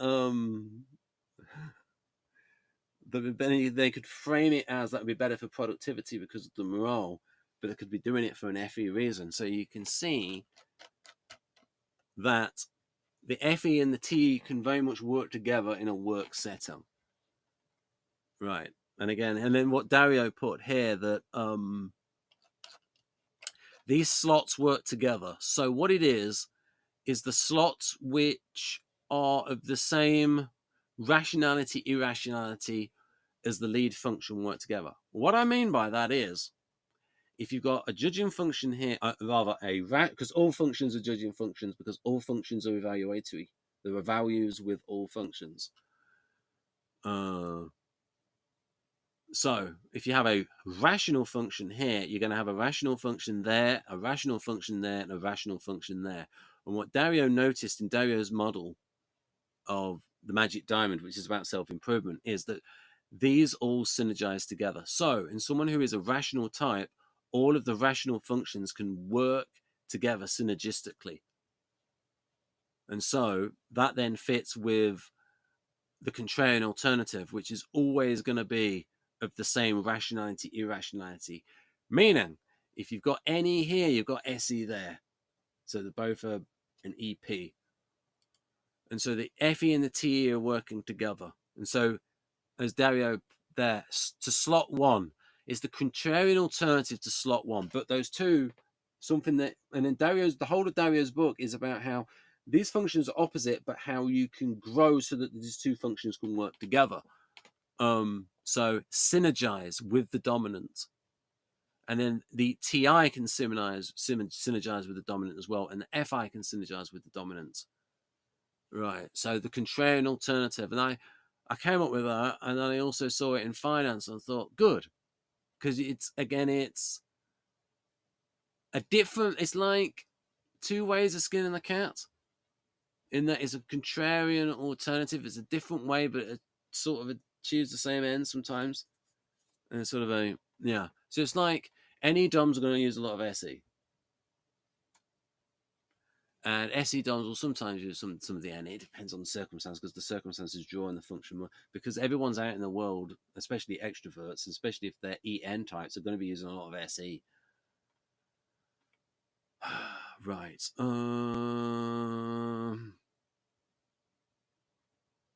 they could frame it as that would be better for productivity because of the morale, but they could be doing it for an FE reason. So you can see that the FE and the TE can very much work together in a work setting. Right. And again, and then what Dario put here, that these slots work together. So what it is the slots which are of the same rationality, irrationality as the lead function work together. What I mean by that is, if you've got a judging function here, because all functions are judging functions, because all functions are evaluatory. There are values with all functions. So if you have a rational function here, you're going to have a rational function there, a rational function there, and a rational function there. And what Dario noticed in Dario's model of the magic diamond, which is about self-improvement, is that these all synergize together. So in someone who is a rational type, all of the rational functions can work together synergistically. And so that then fits with the contrarian alternative, which is always going to be of the same rationality, irrationality. Meaning, if you've got NE here, you've got SE there. So they're both an EP. And so the FE and the TE are working together. And so, as Dario there, to slot 1 is the contrarian alternative to slot 1. But those two, something that, and then the whole of Dario's book is about how these functions are opposite, but how you can grow so that these two functions can work together. So synergize with the dominant. And then the TI can synergize with the dominant as well. And the FI can synergize with the dominant. Right. So the contrarian alternative. And I came up with that, and then I also saw it in finance and thought, good. Because it's It's like two ways of skinning a cat, in that it's a contrarian alternative. It's a different way, but it sort of achieves the same end sometimes. And it's sort of a, yeah. So it's like any DOMs are going to use a lot of SE. And SE DOMs will sometimes use some of the NE. It depends on the circumstance, because the circumstances drawing the function more. Because everyone's out in the world, especially extroverts, especially if they're EN types, are going to be using a lot of SE. Right.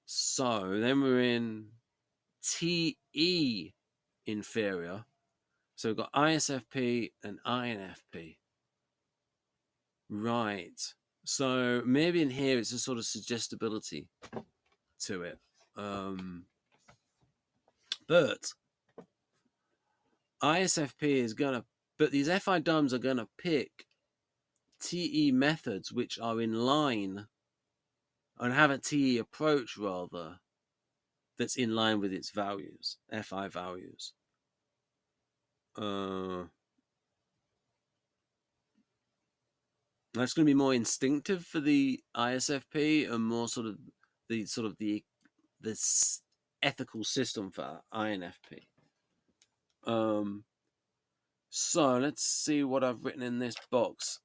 So then we're in TE inferior. So we've got ISFP and INFP. Right. So maybe in here it's a sort of suggestibility to it. But ISFP is going to, but these FI DOMs are going to pick TE methods which are in line and have a TE approach rather that's in line with its values, FI values. That's going to be more instinctive for the ISFP and more sort of the this ethical system for INFP. So let's see what I've written in this box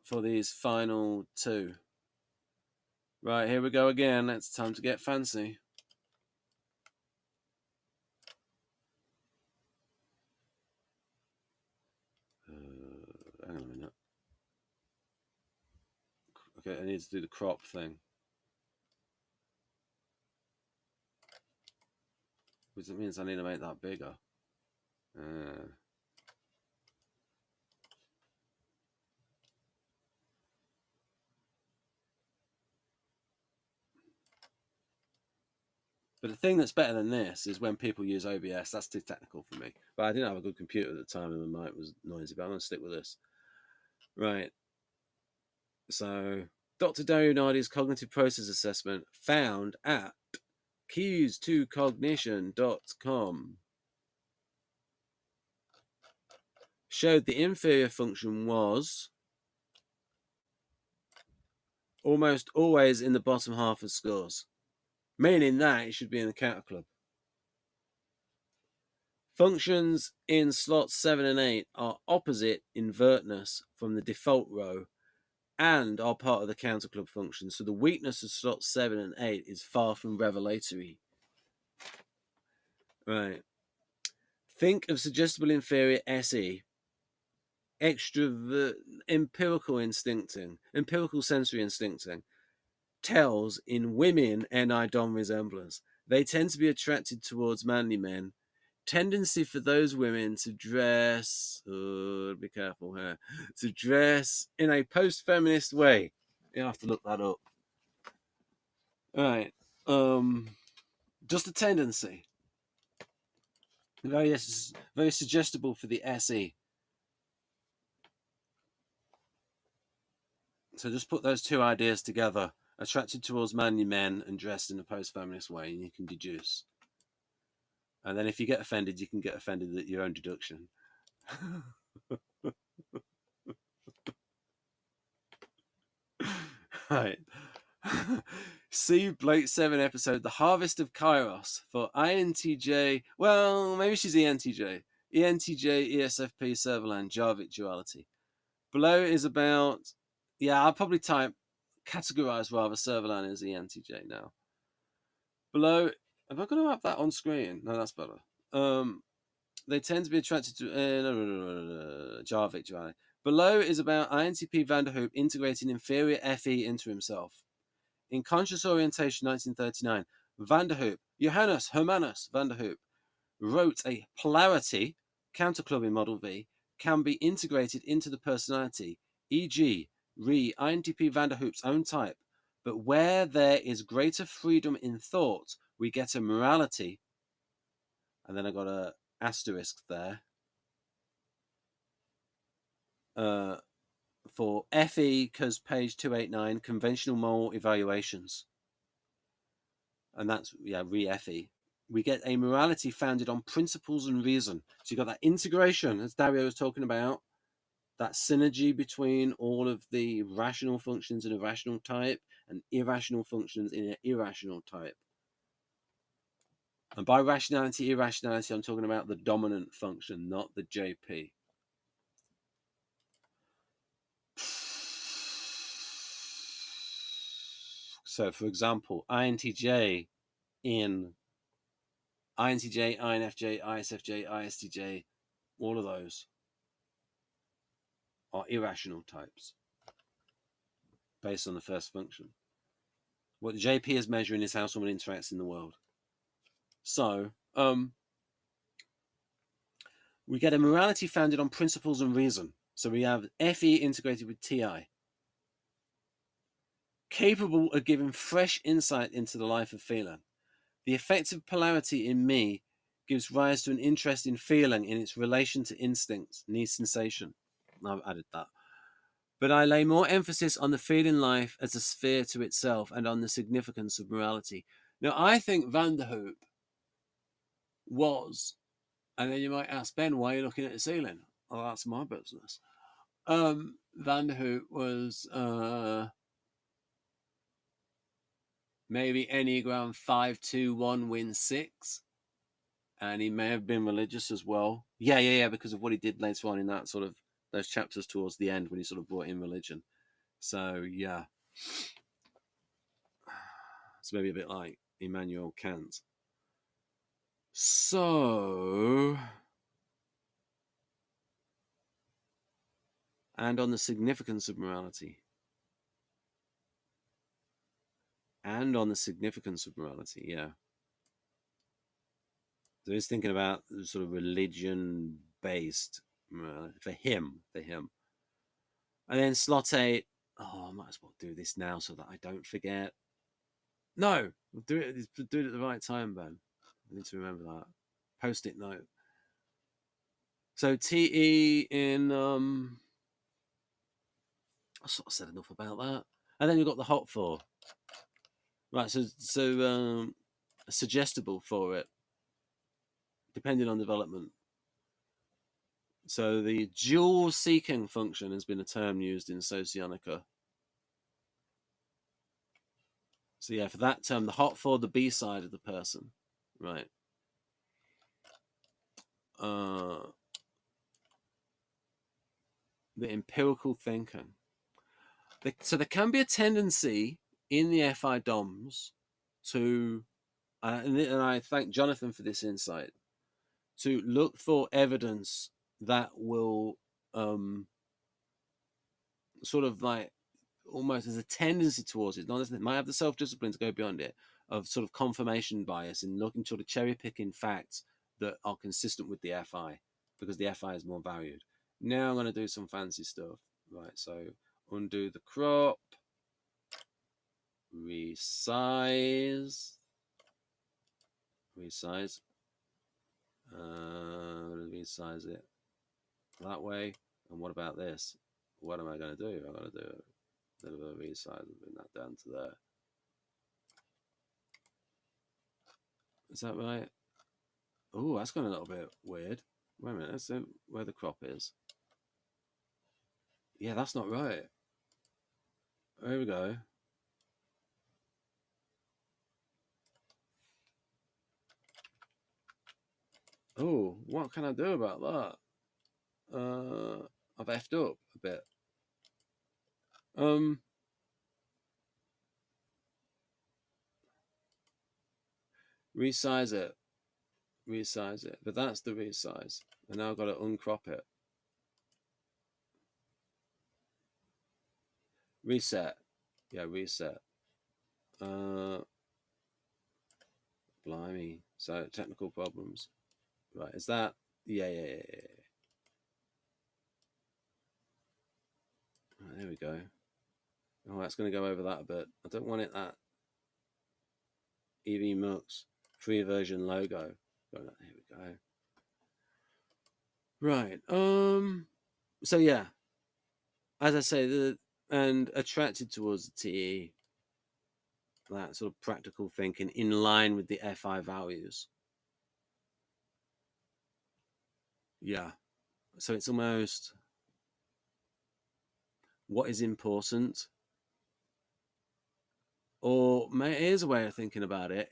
for these final two. Right, here we go again. It's time to get fancy. Hang on a minute. Okay, I need to do the crop thing. Which means I need to make that bigger. But the thing that's better than this is when people use OBS. That's too technical for me. But I didn't have a good computer at the time and my mic was noisy, but I'm going to stick with this. Right. So Dr. Dario Nardi's cognitive process assessment found at keys2cognition.com showed the inferior function was almost always in the bottom half of scores, meaning that it should be in the counter club. Functions in slots 7 and 8 are opposite invertness from the default row and are part of the counter club function. So the weakness of slots 7 and 8 is far from revelatory. Right. Think of suggestible inferior SE, empirical sensory instincting, tells in women NI dom resemblance. They tend to be attracted towards manly men. Tendency for those women to dress, be careful here, to dress in a post-feminist way. You have to look that up. All right. Just a tendency. Very suggestible for the SE. So just put those two ideas together. Attracted towards manly men and dressed in a post-feminist way, and you can deduce. And then if you get offended, you can get offended at your own deduction. Right. See Blake 7 episode, The Harvest of Kairos, for INTJ. Well, maybe she's ENTJ. ENTJ, ESFP, Serverland, Jarvik duality. Below is about, yeah, I'll probably categorize rather Serverland as ENTJ now. Below, am I going to have that on screen? No, that's better. They tend to be attracted to Jarvik duality. Below is about INTP Vanderhoop integrating inferior FE into himself. In Conscious Orientation 1939, Vanderhoop, Johannes Hermanus Vanderhoop, wrote a polarity, counterclubbing model V, can be integrated into the personality, e.g., INTP Vanderhoop's own type, but where there is greater freedom in thought, we get a morality, and then I got a asterisk there, for FE, because page 289, conventional moral evaluations. And that's, yeah, FE. We get a morality founded on principles and reason. So you got that integration, as Dario was talking about, that synergy between all of the rational functions in a rational type and irrational functions in an irrational type. And by rationality, irrationality, I'm talking about the dominant function, not the JP. So, for example, INTJ, INFJ, ISFJ, ISTJ, all of those are irrational types based on the first function. What the JP is measuring is how someone interacts in the world. So, we get a morality founded on principles and reason. So we have FE integrated with TI, capable of giving fresh insight into the life of feeling. The effective polarity in me gives rise to an interest in feeling in its relation to instincts, need, sensation. I've added that. But I lay more emphasis on the feeling life as a sphere to itself and on the significance of morality. Now, I think Van der Hoop was, and then you might ask, Ben, why are you looking at the ceiling? Oh, that's my business. Van der Hoop was maybe Enneagram 5-2-1 win 6. And he may have been religious as well. Yeah, because of what he did later on in that sort of those chapters towards the end when he sort of brought in religion. So yeah, it's maybe a bit like Immanuel Kant. So, and on the significance of morality. And on the significance of morality, yeah. So he's thinking about sort of religion-based for him. And then slot 8. Oh, I might as well do this now so that I don't forget. No, do it at the right time, Ben. I need to remember that. Post-it note. So TE in I sort of said enough about that. And then you've got the hot 4. Right, so suggestible for it, depending on development. So the dual seeking function has been a term used in Socionica. So yeah, for that term, the hot 4, the B side of the person, right? The empirical thinking. So there can be a tendency in the FI DOMs to, and I thank Jonathan for this insight, to look for evidence that will sort of like almost as a tendency towards it, not as it might have the self-discipline to go beyond it, of sort of confirmation bias and looking sort of cherry picking facts that are consistent with the FI because the FI is more valued. Now I'm going to do some fancy stuff. Right, so undo the crop, resize, resize it that way. And what about this? What am I going to do? I'm going to do a little bit of resize and bring that down to there. Is that right? Oh, that's gone a little bit weird. Wait a minute, let's see where the crop is. Yeah, that's not right. There we go. Oh, what can I do about that? I've effed up a bit. Resize it. But that's the resize. And now I've got to uncrop it. Reset. Yeah, reset. Blimey. So technical problems. Right, is that? Yeah. Right, there we go. Oh, that's going to go over that a bit. I don't want it that EV Mux free version logo. There we go. Right. So yeah, as I say, and attracted towards the TE, that sort of practical thinking in line with the FI values. Yeah. So it's almost what is important. Or here's a way of thinking about it.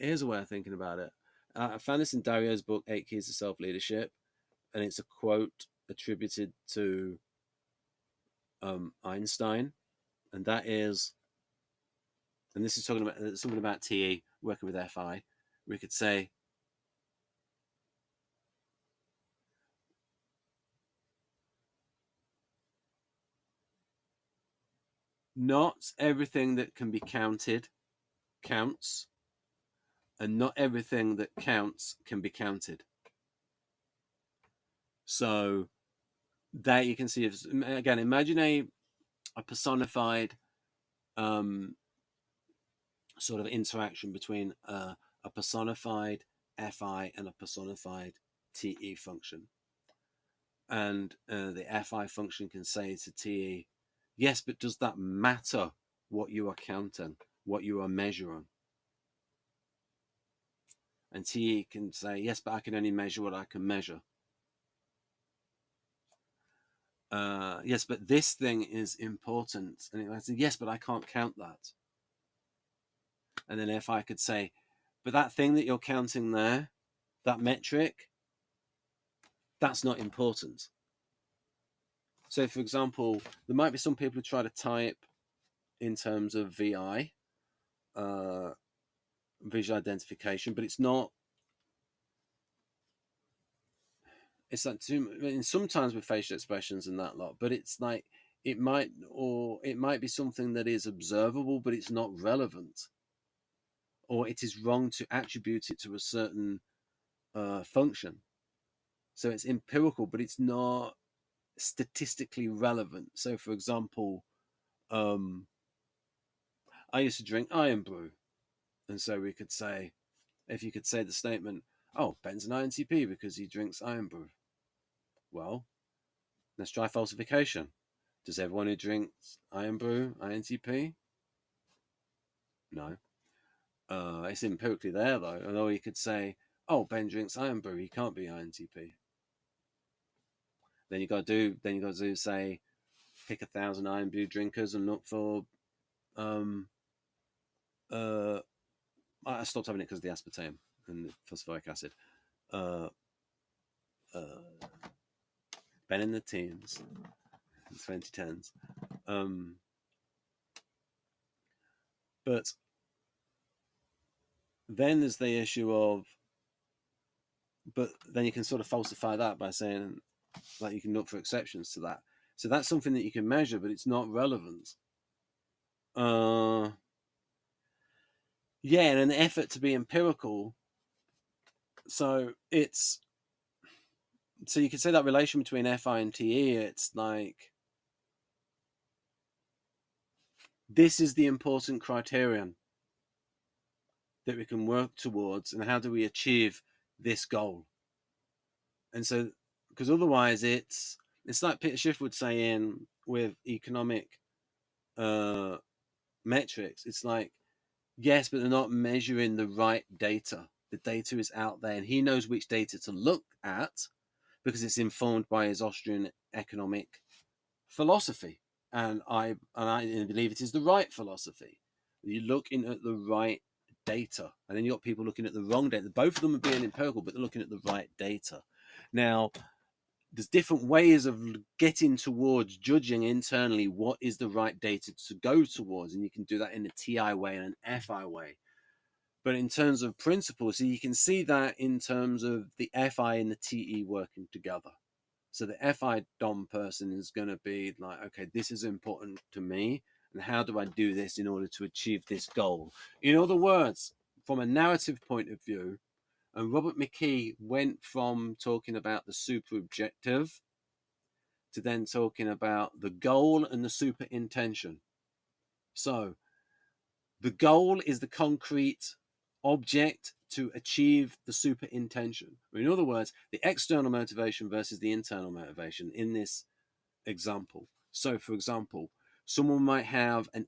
I found this in Dario's book, 8 Keys to Self-Leadership, and it's a quote attributed to Einstein, and that is, and this is talking about something about TE working with FI. We could say, not everything that can be counted counts, and not everything that counts can be counted. So there you can see, again, imagine a personified sort of interaction between a personified FI and a personified TE function. And the FI function can say to TE, yes, but does that matter what you are counting, what you are measuring? And TE can say, yes, but I can only measure what I can measure. Yes, but this thing is important. And it might say, yes, but I can't count that. And then if I could say, but that thing that you're counting there, that metric, that's not important. So, for example, there might be some people who try to type in terms of VI, visual identification, but it's not. It's like sometimes with facial expressions and that lot, but it's like it might be something that is observable, but it's not relevant, or it is wrong to attribute it to a certain function. So it's empirical, but it's not statistically relevant. So, for example, I used to drink iron brew, and so we could say, if you could say the statement, "Oh, Ben's an INTP because he drinks iron brew." Well, let's try falsification. Does everyone who drinks iron brew INTP? No. It's empirically there though, and or you could say, "Oh, Ben drinks iron brew. He can't be INTP." Then you got to do say, pick 1,000 iron brew drinkers and look for I stopped having it because of the aspartame and the phosphoric acid. Ben in the teens, 2010s. But then there's the issue of, but then you can sort of falsify that by saying, like, you can look for exceptions to that. So that's something that you can measure, but it's not relevant. Yeah, and an effort to be empirical. So you can say that relation between FI and TE, it's like, this is the important criterion that we can work towards, and how do we achieve this goal? And so, because otherwise it's like Peter Schiff would say in with economic metrics, it's like, yes, but they're not measuring the right data. The data is out there, and he knows which data to look at because it's informed by his Austrian economic philosophy, and I believe it is the right philosophy. You're looking at the right data, and then you got people looking at the wrong data. Both of them are being empirical, but they're looking at the right data. Now, there's different ways of getting towards judging internally what is the right data to go towards, and you can do that in a TI way and an FI way. But in terms of principles, so you can see that in terms of the FI and the TE working together. So the FI DOM person is going to be like, okay, this is important to me, and how do I do this in order to achieve this goal? In other words, from a narrative point of view, and Robert McKee went from talking about the super objective to then talking about the goal and the super intention. So the goal is the concrete object to achieve the super intention. In other words, the external motivation versus the internal motivation in this example. So, for example, someone might have a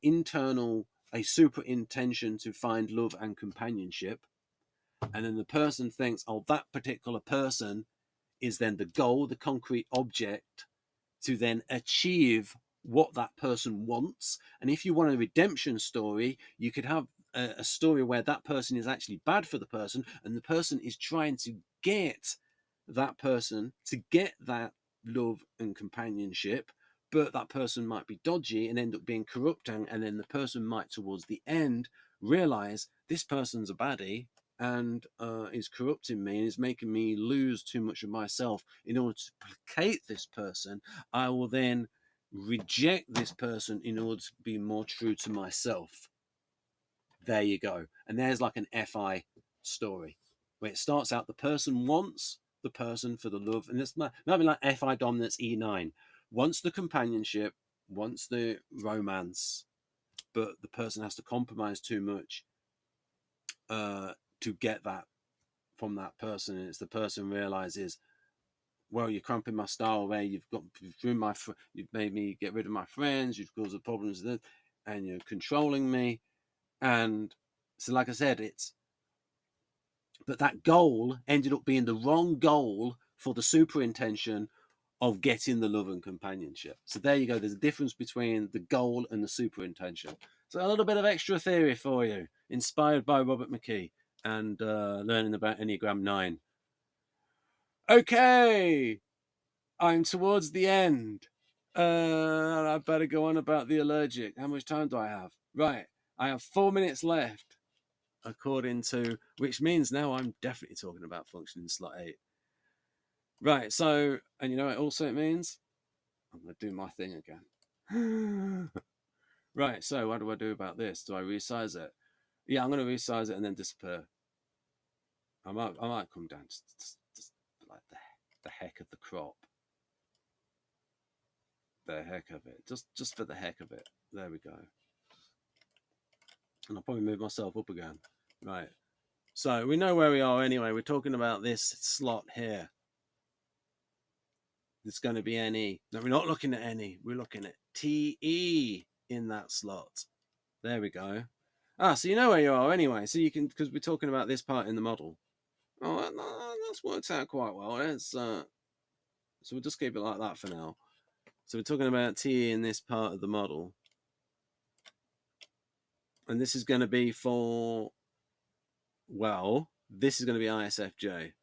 super intention to find love and companionship, and then the person thinks, oh, that particular person is then the goal, the concrete object to then achieve what that person wants. And if you want a redemption story, you could have a story where that person is actually bad for the person, and the person is trying to get that person to get that love and companionship, but that person might be dodgy and end up being corrupt, and then the person might towards the end realize this person's a baddie and is corrupting me and is making me lose too much of myself. In order to placate this person, I will then reject this person in order to be more true to myself. There you go. And there's like an FI story where it starts out the person wants the person for the love, and it's not be like FI dominance E9, wants the companionship, wants the romance, but the person has to compromise too much to get that from that person. And it's the person realizes, well, you're cramping my style away. You've made me get rid of my friends. You've caused the problems, and you're controlling me. And so, like I said, but that goal ended up being the wrong goal for the super intention of getting the love and companionship. So there you go. There's a difference between the goal and the super intention. So a little bit of extra theory for you, inspired by Robert McKee and learning about Enneagram 9. Okay, I'm towards the end. I better go on about the allergic. How much time do I have? Right, I have 4 minutes left, according to, which means now I'm definitely talking about functioning slot 8. Right, so, and you know what also it means? I'm going to do my thing again. Right, so what do I do about this? Do I resize it? Yeah, I'm going to resize it and then disappear. I might come down just like the heck of the crop. The heck of it. Just for the heck of it. There we go. And I'll probably move myself up again. Right. So we know where we are anyway. We're talking about this slot here. It's going to be NE. No, we're not looking at NE. We're looking at TE in that slot. There we go. So you know where you are anyway. So you can, because we're talking about this part in the model. Oh, that's worked out quite well. So we'll just keep it like that for now. So we're talking about TE in this part of the model. And this is going to be for, well, this is going to be ISFJ.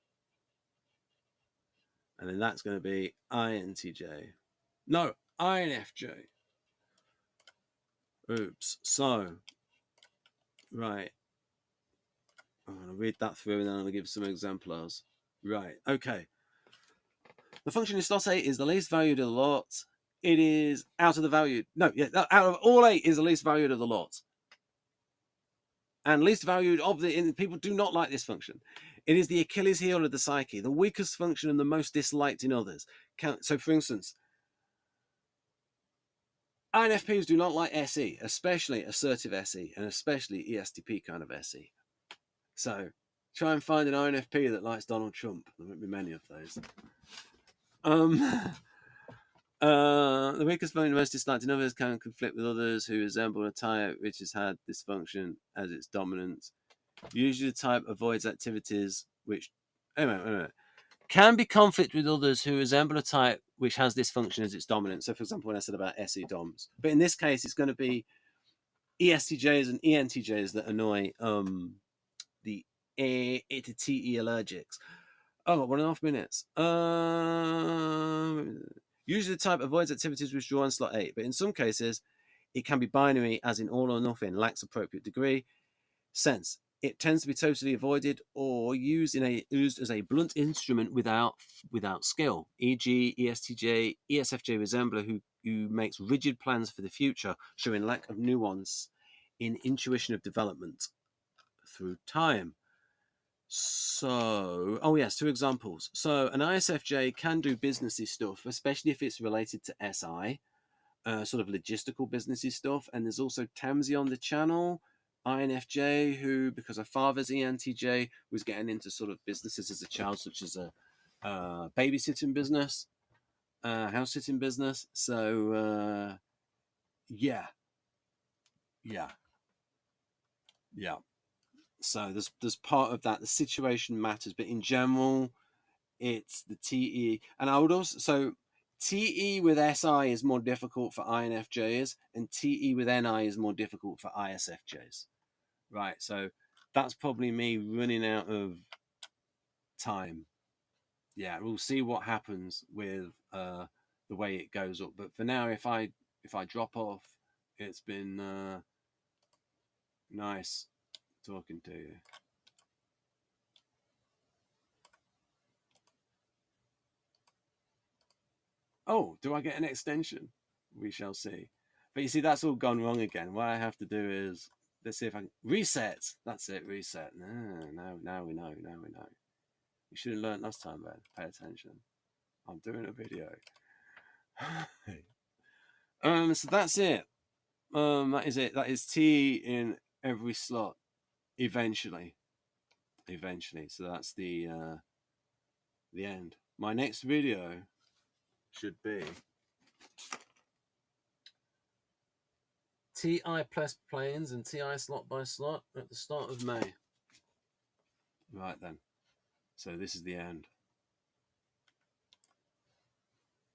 And then that's going to be INTJ. No, INFJ. Oops. So, right. I'm going to read that through and then I'm going to give some exemplars. Right. Okay. The function in slot 8 is the least valued of the lot. It is out of the valued. No, yeah, out of all 8 is the least valued of the lot. And least valued of the, people do not like this function. It is the Achilles heel of the psyche, the weakest function and the most disliked in others. So, for instance, INFPs do not like SE, especially assertive SE, and especially ESTP kind of SE. So, try and find an INFP that likes Donald Trump. There won't be many of those. The weakest function, most disliked in others, can conflict with others who resemble a type which has had this function as its dominant. Usually the type avoids activities which can be conflict with others who resemble a type which has this function as its dominant. So for example, when I said about SE DOMs, but in this case it's going to be ESTJs and ENTJs that annoy the TE allergics. Oh, 1.5 minutes. Usually the type avoids activities which draw on slot 8, but in some cases it can be binary, as in all or nothing, lacks appropriate degree. Sense. It tends to be totally avoided or used as a blunt instrument without skill. E.g., ESTJ, ESFJ resembler who makes rigid plans for the future, showing lack of nuance in intuition of development through time. So, oh yes, 2 examples. So an ISFJ can do businessy stuff, especially if it's related to SI, sort of logistical businessy stuff. And there's also Tamsi on the channel, INFJ, who, because her father's ENTJ, was getting into sort of businesses as a child, such as a babysitting business, house sitting business. So, yeah. So there's part of that. The situation matters, but in general, it's the TE. And I would also, so TE with SI is more difficult for INFJs, and TE with NI is more difficult for ISFJs. Right, so that's probably me running out of time. Yeah, we'll see what happens with the way it goes up. But for now, if I drop off, it's been nice talking to you. Oh, do I get an extension? We shall see. But you see, that's all gone wrong again. What I have to do is, let's see if I can reset. That's it, reset. Now we know. Now we know. You should have learned last time, Ben. Pay attention. I'm doing a video. So that's it. That is it. That is T in every slot. Eventually. So that's the end. My next video should be TI plus planes and TI slot by slot at the start of May. Right then. So this is the end.